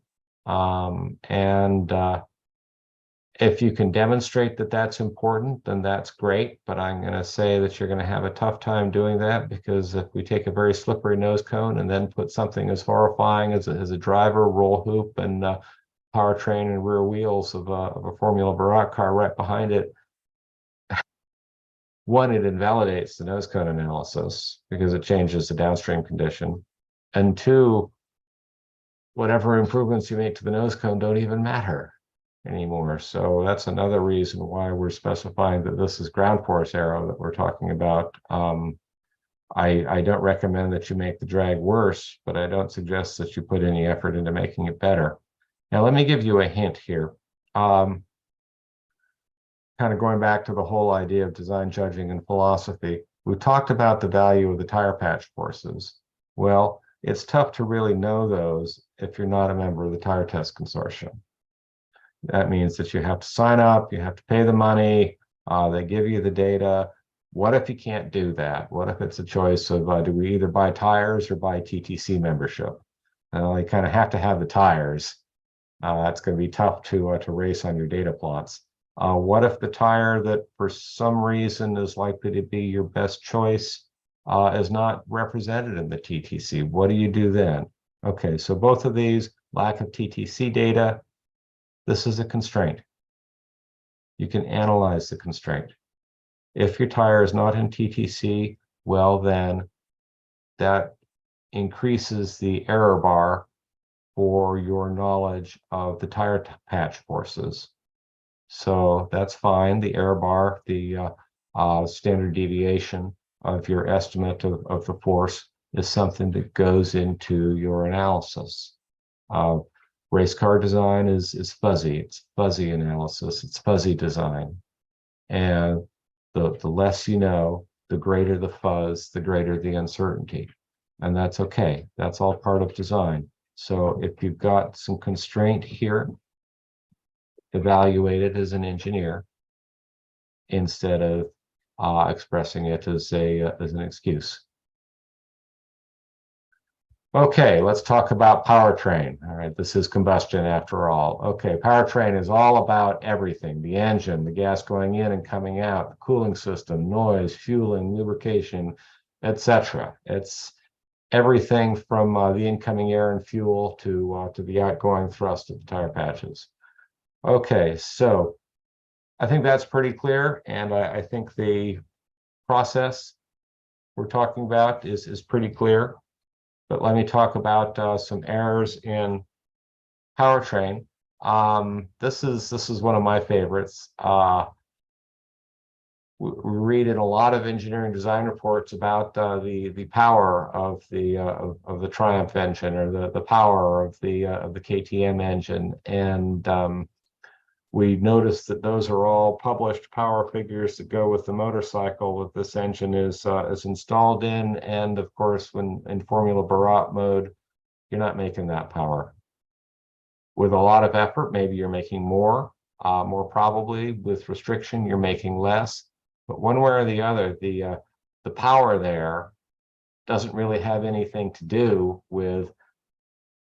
If you can demonstrate that that's important, then that's great. But I'm going to say that you're going to have a tough time doing that, because if we take a very slippery nose cone and then put something as horrifying as a driver, roll hoop, and powertrain and rear wheels of a Formula Barat car right behind it, one, it invalidates the nose cone analysis because it changes the downstream condition. And two, whatever improvements you make to the nose cone don't even matter anymore. So that's another reason why we're specifying that this is ground force aero that we're talking about. I don't recommend that you make the drag worse, but I don't suggest that you put any effort into making it better. Now, let me give you a hint here. Kind of going back to the whole idea of design judging and philosophy, we've talked about the value of the tire patch forces. Well, it's tough to really know those if you're not a member of the Tire Test Consortium. That means that you have to sign up, you have to pay the money, they give you the data. What if you can't do that? What if it's a choice of do we either buy tires or buy TTC membership? You kind of have to have the tires. That's going to be tough to race on your data plots. What if the tire that for some reason is likely to be your best choice is not represented in the TTC? What do you do then? Okay, so both of these, lack of TTC data, this is a constraint. You can analyze the constraint. If your tire is not in TTC, well, then that increases the error bar for your knowledge of the tire patch forces. So that's fine. The error bar, the standard deviation of your estimate of the force is something that goes into your analysis. Race car design is fuzzy. It's fuzzy analysis. It's fuzzy design. And the less you know, the greater the fuzz, the greater the uncertainty. And that's okay. That's all part of design. So if you've got some constraint here, evaluate it as an engineer instead of expressing it as an excuse. Okay, let's talk about powertrain. All right, this is combustion after all. Okay, powertrain is all about everything: the engine, the gas going in and coming out, the cooling system, noise, fueling, lubrication, etc. It's everything from the incoming air and fuel to the outgoing thrust of the tire patches. Okay, so I think that's pretty clear, and I think the process we're talking about is pretty clear. But let me talk about some errors in powertrain. This is one of my favorites. We read in a lot of engineering design reports about the power of the Triumph engine, or the power of the KTM engine, and we noticed that those are all published power figures that go with the motorcycle that this engine is installed in. And of course, when in Formula Barat mode, you're not making that power. With a lot of effort, maybe you're making more probably. With restriction, you're making less. But one way or the other, the power there doesn't really have anything to do with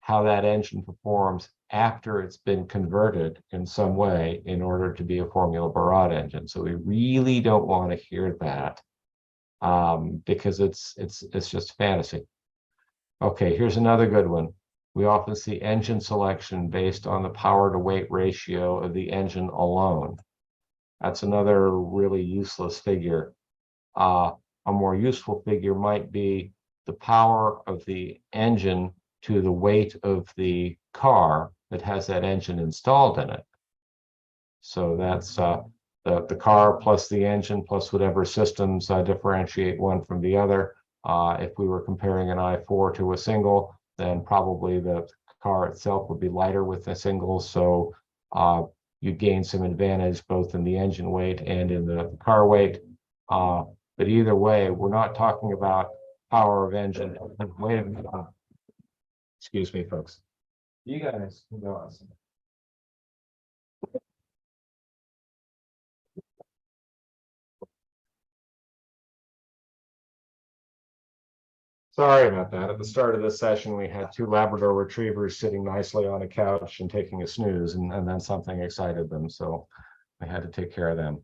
how that engine performs after it's been converted in some way in order to be a Formula Barat engine. So we really don't want to hear that because it's just fantasy. Okay, here's another good one. We often see engine selection based on the power to weight ratio of the engine alone. That's another really useless figure. A more useful figure might be the power of the engine to the weight of the car that has that engine installed in it. So that's the car plus the engine plus whatever systems differentiate one from the other. If we were comparing an i4 to a single, then probably the car itself would be lighter with the single. So you gain some advantage both in the engine weight and in the car weight. But either way, we're not talking about power of engine. Wait a minute. Excuse me, folks. You guys can go on. Sorry about that. At the start of this session, we had two Labrador retrievers sitting nicely on a couch and taking a snooze, and then something excited them. So I had to take care of them.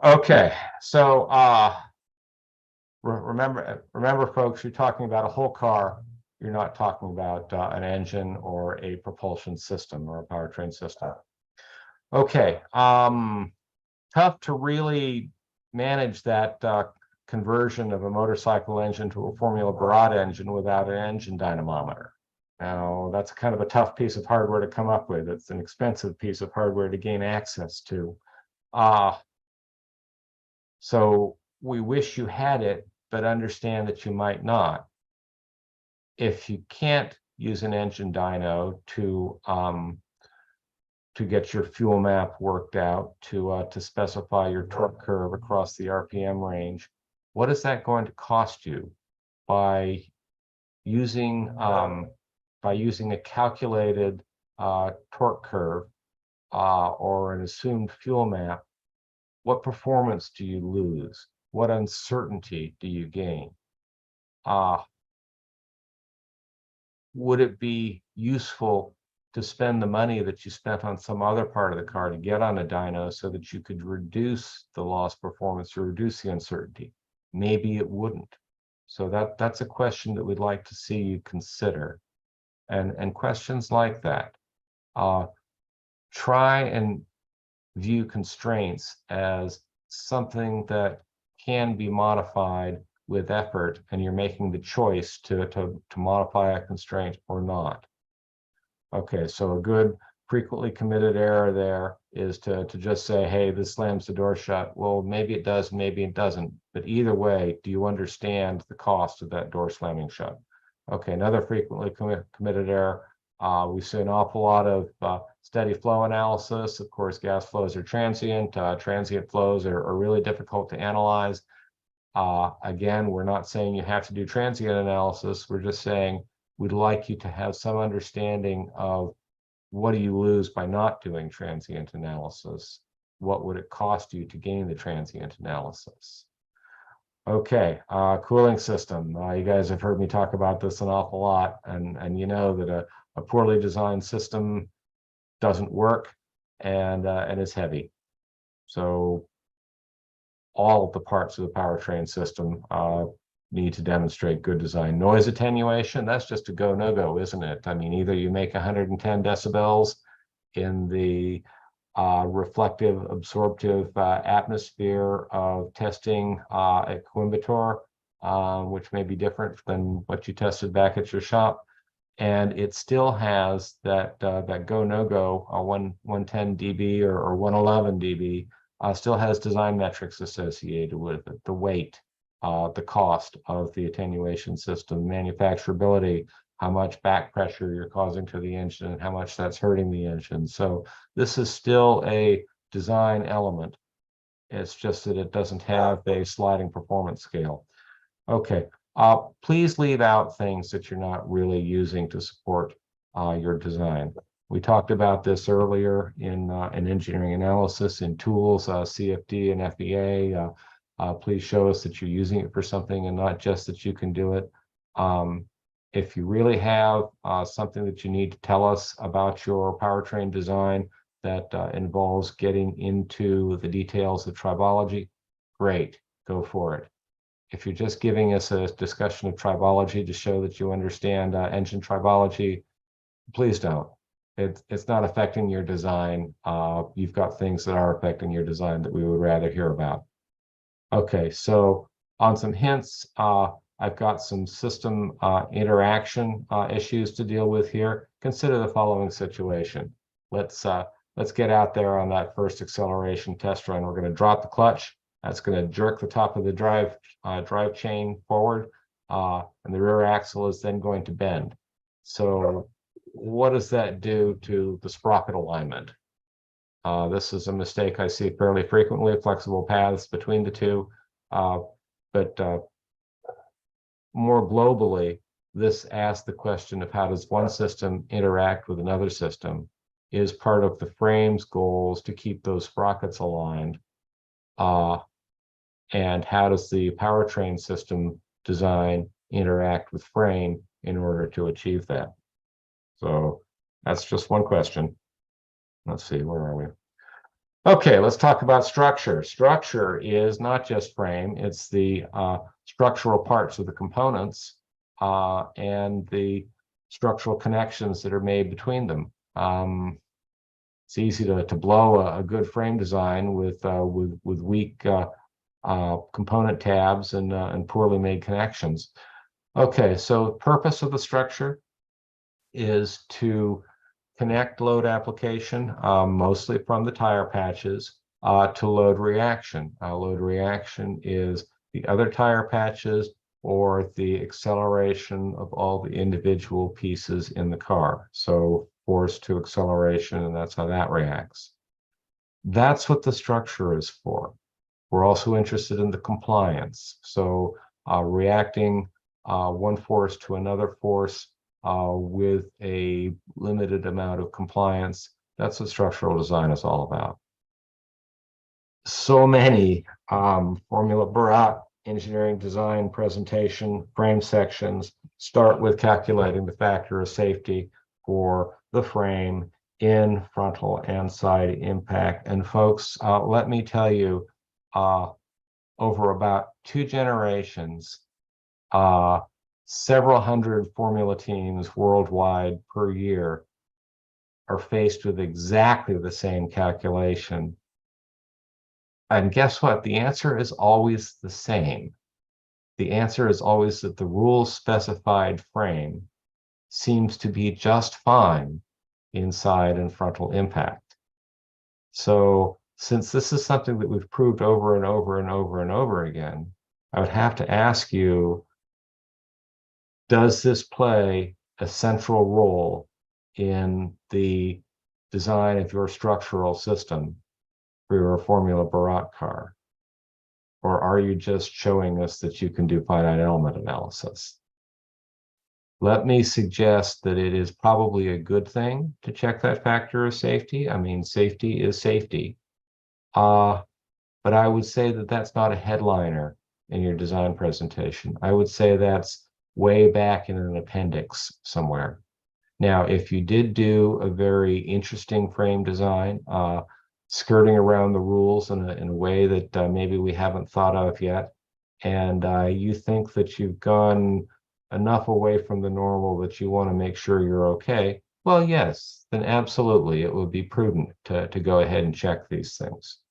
Okay, so remember, folks, you're talking about a whole car. You're not talking about an engine or a propulsion system or a powertrain system. Okay, tough to really manage that conversion of a motorcycle engine to a Formula Barrata engine without an engine dynamometer. Now, that's kind of a tough piece of hardware to come up with. It's an expensive piece of hardware to gain access to. So we wish you had it, but understand that you might not. If you can't use an engine dyno to get your fuel map worked out, to specify your torque curve across the RPM range, what is that going to cost you by using a calculated torque curve or an assumed fuel map? What performance do you lose? What uncertainty do you gain? Would it be useful to spend the money that you spent on some other part of the car to get on a dyno so that you could reduce the lost performance or reduce the uncertainty? Maybe it wouldn't. So that's a question that we'd like to see you consider. And questions like that. Try and view constraints as something that can be modified with effort, and you're making the choice to modify a constraint or not. Okay, so a good frequently committed error there is to just say, hey, this slams the door shut. Well, maybe it does, maybe it doesn't. But either way, do you understand the cost of that door slamming shut? Okay, another frequently committed error. We see an awful lot of steady flow analysis. Of course, gas flows are transient. Transient flows are really difficult to analyze. Again, we're not saying you have to do transient analysis. We're just saying we'd like you to have some understanding of what do you lose by not doing transient analysis? What would it cost you to gain the transient analysis? Okay, cooling system. You guys have heard me talk about this an awful lot, and you know that a poorly designed system doesn't work and is heavy. So all of the parts of the powertrain system need to demonstrate good design. Noise attenuation, that's just a go, no-go, isn't it? I mean, either you make 110 decibels in the reflective, absorptive atmosphere of testing at Coimbatore, which may be different than what you tested back at your shop. And it still has that go, no-go, 110 dB or 111 dB, still has design metrics associated with it, the weight, the cost of the attenuation system, manufacturability, how much back pressure you're causing to the engine, and how much that's hurting the engine. So this is still a design element. It's just that it doesn't have a sliding performance scale. Okay, please leave out things that you're not really using to support your design. We talked about this earlier in engineering analysis, in tools, CFD and FBA. Please show us that you're using it for something and not just that you can do it. If you really have something that you need to tell us about your powertrain design that involves getting into the details of tribology, great, go for it. If you're just giving us a discussion of tribology to show that you understand engine tribology, please don't. It's not affecting your design. You've got things that are affecting your design that we would rather hear about. Okay, so on some hints, I I've got some system interaction issues to deal with here. Consider the following situation. Let's get out there on that first acceleration test run. We're going to drop the clutch. That's going to jerk the top of the drive chain forward, and the rear axle is then going to bend. So what does that do to the sprocket alignment? This is a mistake I see fairly frequently, flexible paths between the two. But more globally, this asks the question of how does one system interact with another system? Is part of the frame's goals to keep those sprockets aligned? And how does the powertrain system design interact with frame in order to achieve that? So that's just one question. Let's see, where are we? Okay, let's talk about structure. Structure is not just frame, it's the structural parts of the components and the structural connections that are made between them. It's easy to blow a good frame design with weak component tabs and poorly made connections. Okay, so the purpose of the structure is to connect load application, mostly from the tire patches, to load reaction. Load reaction is the other tire patches or the acceleration of all the individual pieces in the car. So force to acceleration, and that's how that reacts. That's what the structure is for. We're also interested in the compliance. So reacting one force to another force with a limited amount of compliance. That's what structural design is all about. So many Formula Barat engineering design presentation frame sections start with calculating the factor of safety for the frame in frontal and side impact. And folks, let me tell you, over about 2 generations, several hundred formula teams worldwide per year are faced with exactly the same calculation. And guess what? The answer is always the same. The answer is always that the rules specified frame seems to be just fine inside and frontal impact. So since this is something that we've proved over and over and over and over again, I would have to ask you, does this play a central role in the design of your structural system for your Formula Barat car? Or are you just showing us that you can do finite element analysis? Let me suggest that it is probably a good thing to check that factor of safety. I mean, safety is safety. But I would say that that's not a headliner in your design presentation. I would say that's way back in an appendix somewhere. Now, if you did do a very interesting frame design, skirting around the rules in a way that maybe we haven't thought of yet, and you think that you've gone enough away from the normal that you want to make sure you're okay, well, yes, then absolutely, it would be prudent to go ahead and check these things.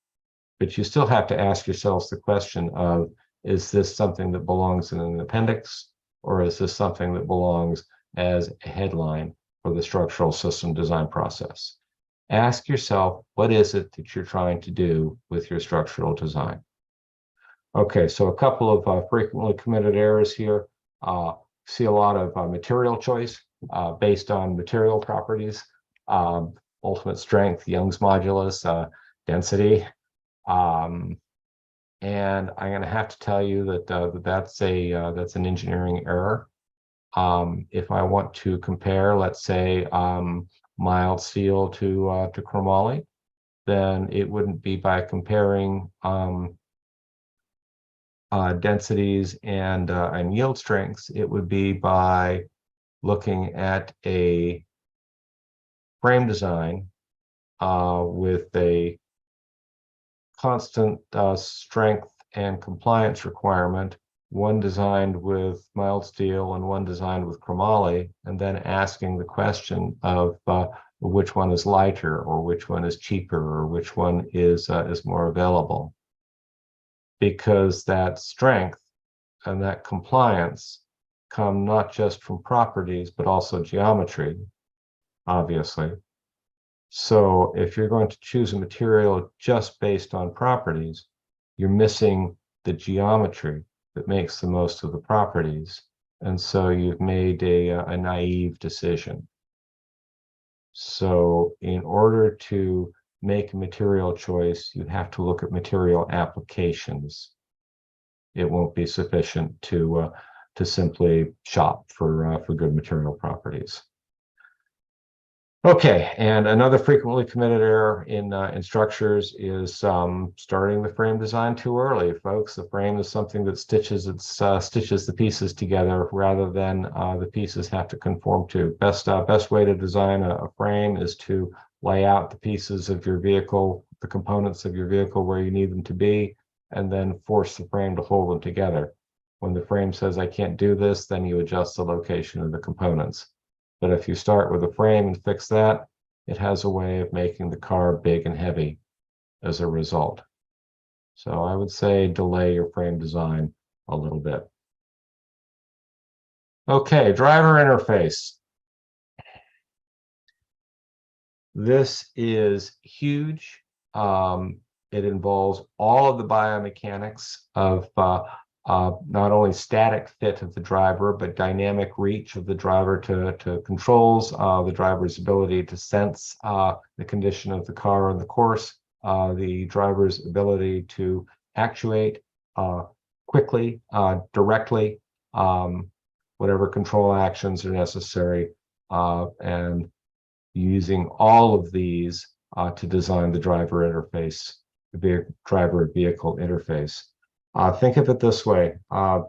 But you still have to ask yourselves the question of, is this something that belongs in an appendix, or is this something that belongs as a headline for the structural system design process? Ask yourself, what is it that you're trying to do with your structural design? Okay, so a couple of frequently committed errors here. See a lot of material choice based on material properties, ultimate strength, Young's modulus, density. And I'm going to have to tell you that that's an engineering error. If I want to compare, let's say, mild steel to chromoly, then it wouldn't be by comparing densities and yield strengths. It would be by looking at a frame design with a constant strength and compliance requirement, one designed with mild steel and one designed with chromoly, and then asking the question of which one is lighter, or which one is cheaper, or which one is more available. Because that strength and that compliance come not just from properties, but also geometry, obviously. So if you're going to choose a material just based on properties, you're missing the geometry that makes the most of the properties. And so you've made a naive decision. So in order to make a material choice, you have to look at material applications. It won't be sufficient to simply shop for good material properties. Okay, and another frequently committed error in structures is starting the frame design too early, folks. The frame is something that stitches the pieces together rather than the pieces have to conform to. Best way to design a frame is to lay out the pieces of your vehicle, the components of your vehicle where you need them to be, and then force the frame to hold them together. When the frame says, I can't do this, then you adjust the location of the components. But if you start with a frame and fix that, it has a way of making the car big and heavy as a result. So I would say delay your frame design a little bit. Okay, driver interface. This is huge. It involves all of the biomechanics of not only static fit of the driver, but dynamic reach of the driver to controls, the driver's ability to sense the condition of the car on the course, the driver's ability to actuate quickly, directly, whatever control actions are necessary, and using all of these to design the driver interface, the driver vehicle interface. Think of it this way.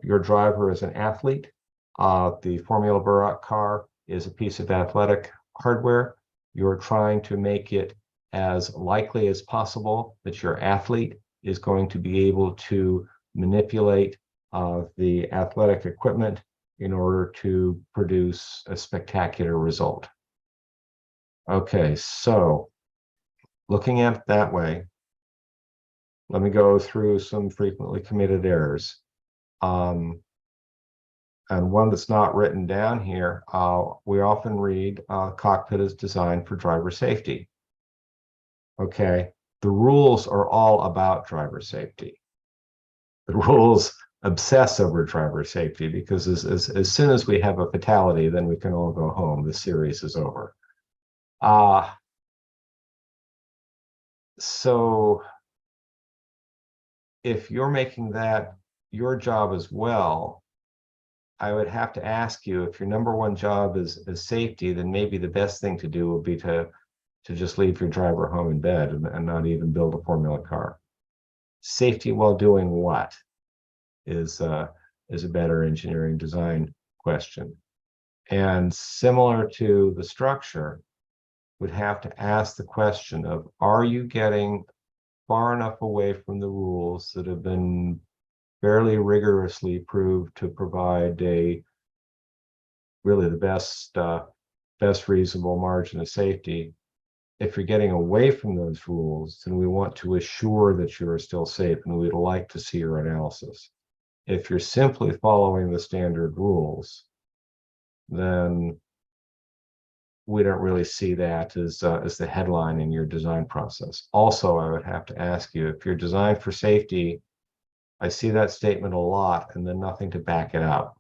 Your driver is an athlete. The Formula Barat car is a piece of athletic hardware. You're trying to make it as likely as possible that your athlete is going to be able to manipulate the athletic equipment in order to produce a spectacular result. Okay, so looking at it that way, let me go through some frequently committed errors. And one that's not written down here, we often read cockpit is designed for driver safety. Okay, the rules are all about driver safety. The rules obsess over driver safety because as soon as we have a fatality, then we can all go home. The series is over. So if you're making that your job as well, I would have to ask you, if your number one job is safety, then maybe the best thing to do would be to just leave your driver home in bed and not even build a Formula car. Safety while doing what is a better engineering design question. And similar to the structure, would have to ask the question of, are you getting far enough away from the rules that have been fairly rigorously proved to provide really the best reasonable margin of safety? If you're getting away from those rules, then we want to assure that you are still safe, and we'd like to see your analysis. If you're simply following the standard rules, then we don't really see that as the headline in your design process. Also, I would have to ask you, if you're designed for safety, I see that statement a lot and then nothing to back it up.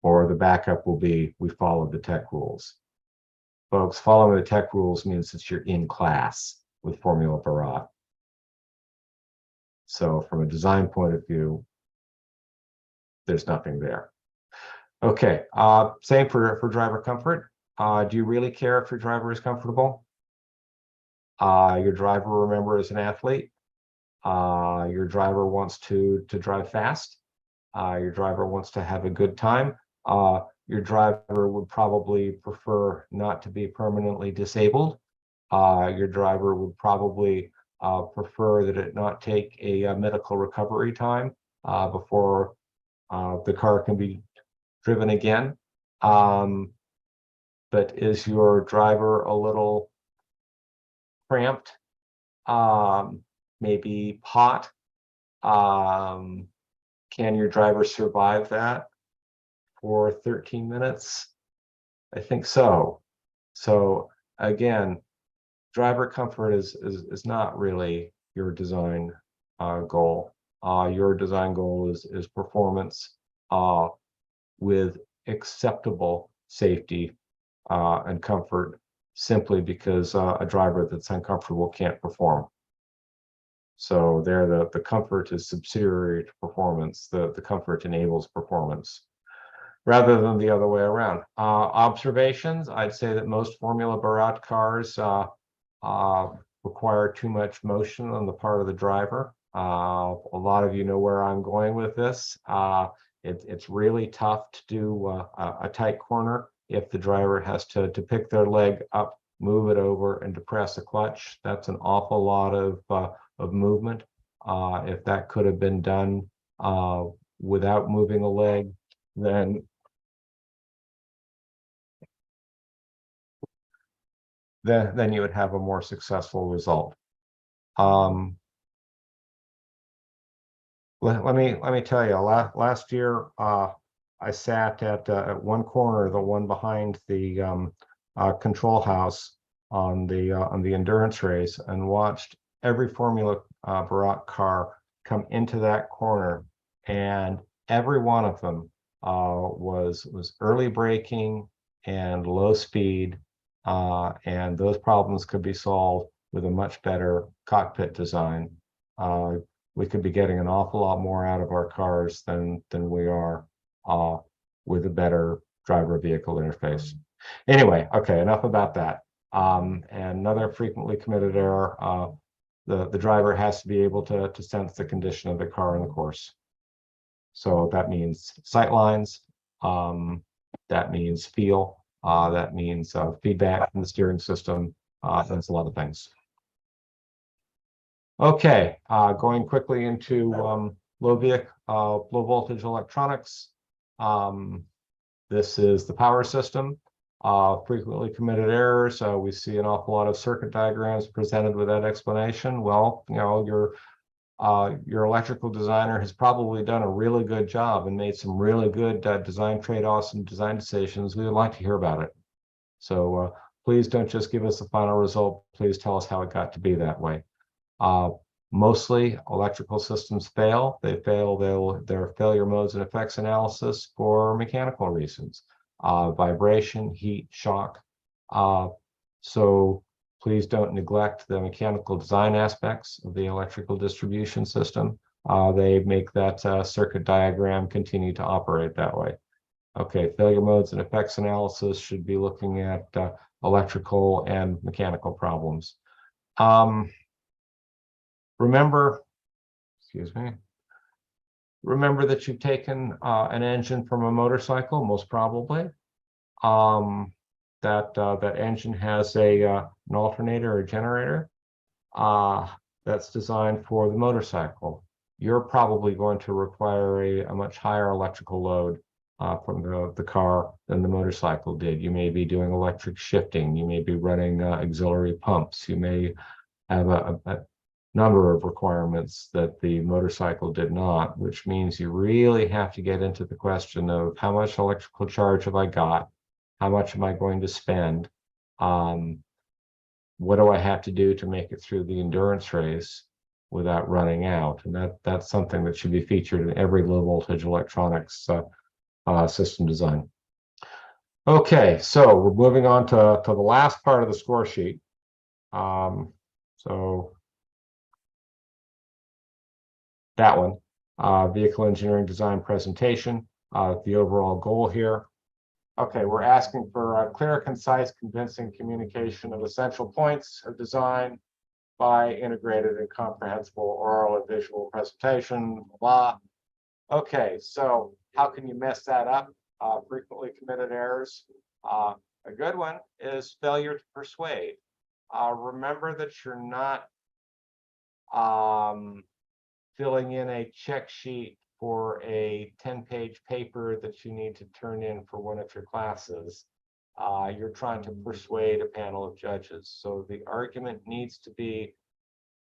Or the backup will be, we followed the tech rules. Folks, following the tech rules means that you're in class with Formula Barat. So from a design point of view, there's nothing there. Okay, same for driver comfort. Do you really care if your driver is comfortable? Your driver, remember, is an athlete. Your driver wants to drive fast. Your driver wants to have a good time. Your driver would probably prefer not to be permanently disabled. Your driver would probably prefer that it not take a medical recovery time before the car can be driven again. But is your driver a little cramped, maybe hot, Can your driver survive that for 13 minutes? I think so. So again, driver comfort is not really your design goal. Your design goal is performance with acceptable safety and comfort, simply because a driver that's uncomfortable can't perform. So there, the comfort is subsidiary to performance. The comfort enables performance, rather than the other way around. Observations, I'd say that most Formula Barat cars require too much motion on the part of the driver. A lot of you know where I'm going with this. It's really tough to do a tight corner if the driver has to pick their leg up, move it over, and depress a clutch. That's an awful lot of movement. If that could have been done without moving a leg, then you would have a more successful result. Let me tell you, last year I sat at one corner, the one behind the control house on the endurance race, and watched every Formula Barat car come into that corner, and every one of them was early braking and low speed, and those problems could be solved with a much better cockpit design. We could be getting an awful lot more out of our cars than we are with a better driver vehicle interface. Anyway, okay, enough about that. And another frequently committed error, the driver has to be able to sense the condition of the car in the course. So that means sight lines, that means feel, that means feedback from the steering system. That's a lot of things. Okay, going quickly into low voltage electronics. This is the power system. Frequently committed errors. We see an awful lot of circuit diagrams presented with that explanation. Well, you know, your electrical designer has probably done a really good job and made some really good design trade-offs and design decisions. We would like to hear about it. So please don't just give us the final result. Please tell us how it got to be that way. Mostly electrical systems fail. They fail their failure modes and effects analysis for mechanical reasons. Vibration, heat, shock. So please don't neglect the mechanical design aspects of the electrical distribution system. They make that circuit diagram continue to operate that way. Okay, failure modes and effects analysis should be looking at electrical and mechanical problems. Remember that you've taken an engine from a motorcycle, most probably. That engine has an alternator or generator that's designed for the motorcycle. You're probably going to require a much higher electrical load from the car than the motorcycle did. You may be doing electric shifting. You may be running auxiliary pumps. You may have a number of requirements that the motorcycle did not, which means you really have to get into the question of how much electrical charge have I got? How much am I going to spend? What do I have to do to make it through the endurance race without running out? And that's something that should be featured in every low voltage electronics system design. Okay, so we're moving on to the last part of the score sheet. So that one, vehicle engineering design presentation, the overall goal here. Okay, we're asking for a clear, concise, convincing communication of essential points of design by integrated and comprehensible oral and visual presentation, blah. Okay, so how can you mess that up? Frequently committed errors. A good one is failure to persuade. Remember that you're not filling in a check sheet for a 10-page paper that you need to turn in for one of your classes. You're trying to persuade a panel of judges. So the argument needs to be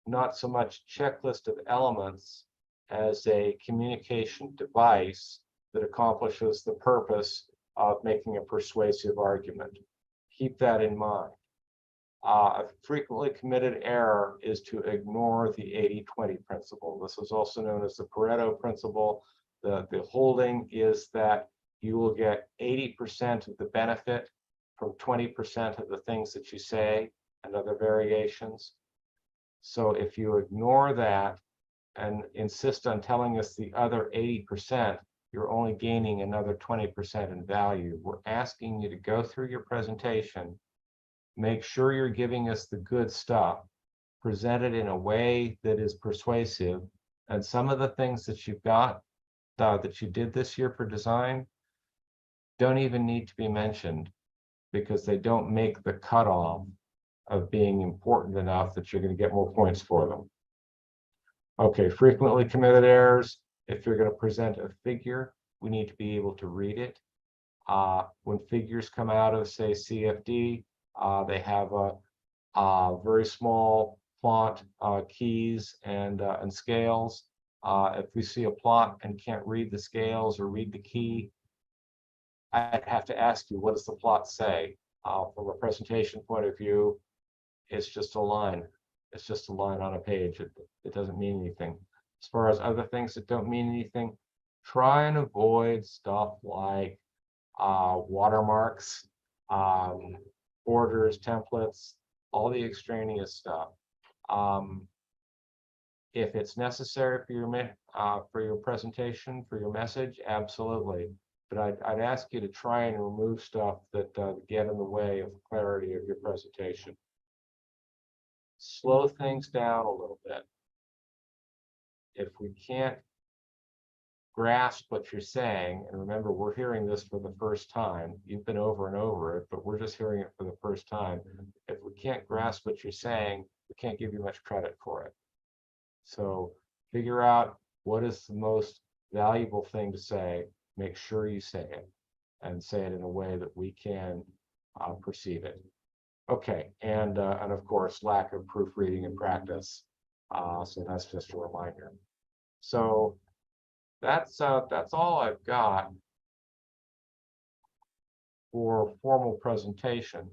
not so much checklist of elements as a communication device that accomplishes the purpose of making a persuasive argument. Keep that in mind. A frequently committed error is to ignore the 80-20 principle. This is also known as the Pareto principle. The holding is that you will get 80% of the benefit from 20% of the things that you say and other variations. So if you ignore that and insist on telling us the other 80%, you're only gaining another 20% in value. We're asking you to go through your presentation, make sure you're giving us the good stuff, present it in a way that is persuasive, and some of the things that you've got that you did this year for design don't even need to be mentioned because they don't make the cutoff of being important enough that you're going to get more points for them. Okay, frequently committed errors. If you're going to present a figure, we need to be able to read it. When figures come out of, say, CFD, they have a very small font, keys, and scales. If we see a plot and can't read the scales or read the key, I'd have to ask you, what does the plot say? From a presentation point of view, it's just a line. It's just a line on a page. It doesn't mean anything. As far as other things that don't mean anything, try and avoid stuff like watermarks, borders, templates, all the extraneous stuff. If it's necessary for your presentation, for your message, absolutely. But I'd ask you to try and remove stuff that get in the way of the clarity of your presentation. Slow things down a little bit. If we can't grasp what you're saying, and remember, we're hearing this for the first time. You've been over and over it, but we're just hearing it for the first time. If we can't grasp what you're saying, we can't give you much credit for it. So figure out what is the most valuable thing to say. Make sure you say it, and say it in a way that we can perceive it. Okay, and of course, lack of proofreading and practice. So that's just a reminder. So that's all I've got for formal presentation.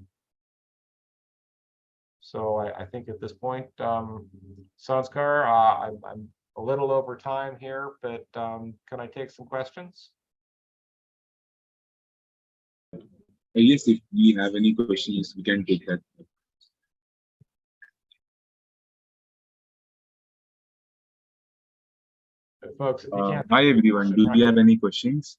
So I think at this point, Sanskar, I'm a little over time here, but can I take some questions? Yes, if we have any questions, we can take that. Folks, if you can't hi everyone, do we have any questions?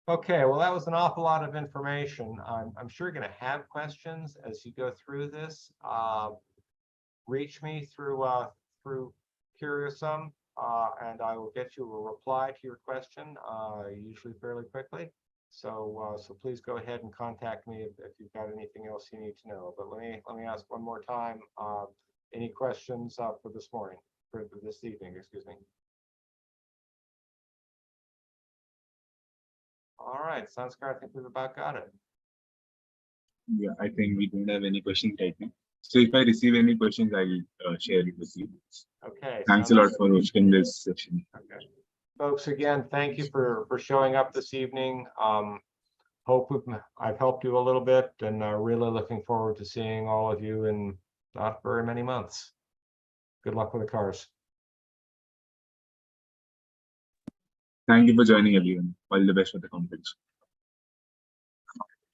Okay, well, that was an awful lot of information. I'm sure you're going to have questions as you go through this. Reach me through Curiosum, and I will get you a reply to your question, usually fairly quickly. So please go ahead and contact me if you've got anything else you need to know. But let me ask one more time. Any questions for this morning, for this evening? Excuse me. All right, Sanskar, I think we've about got it. Yeah, I think we don't have any questions right now. So if I receive any questions, I will share it with you. Okay. Thanks a lot for hosting this session. Okay. Folks, again, thank you for showing up this evening. Hope I've helped you a little bit, and really looking forward to seeing all of you in not very many months. Good luck with the cars. Thank you for joining, everyone. All the best for the conference.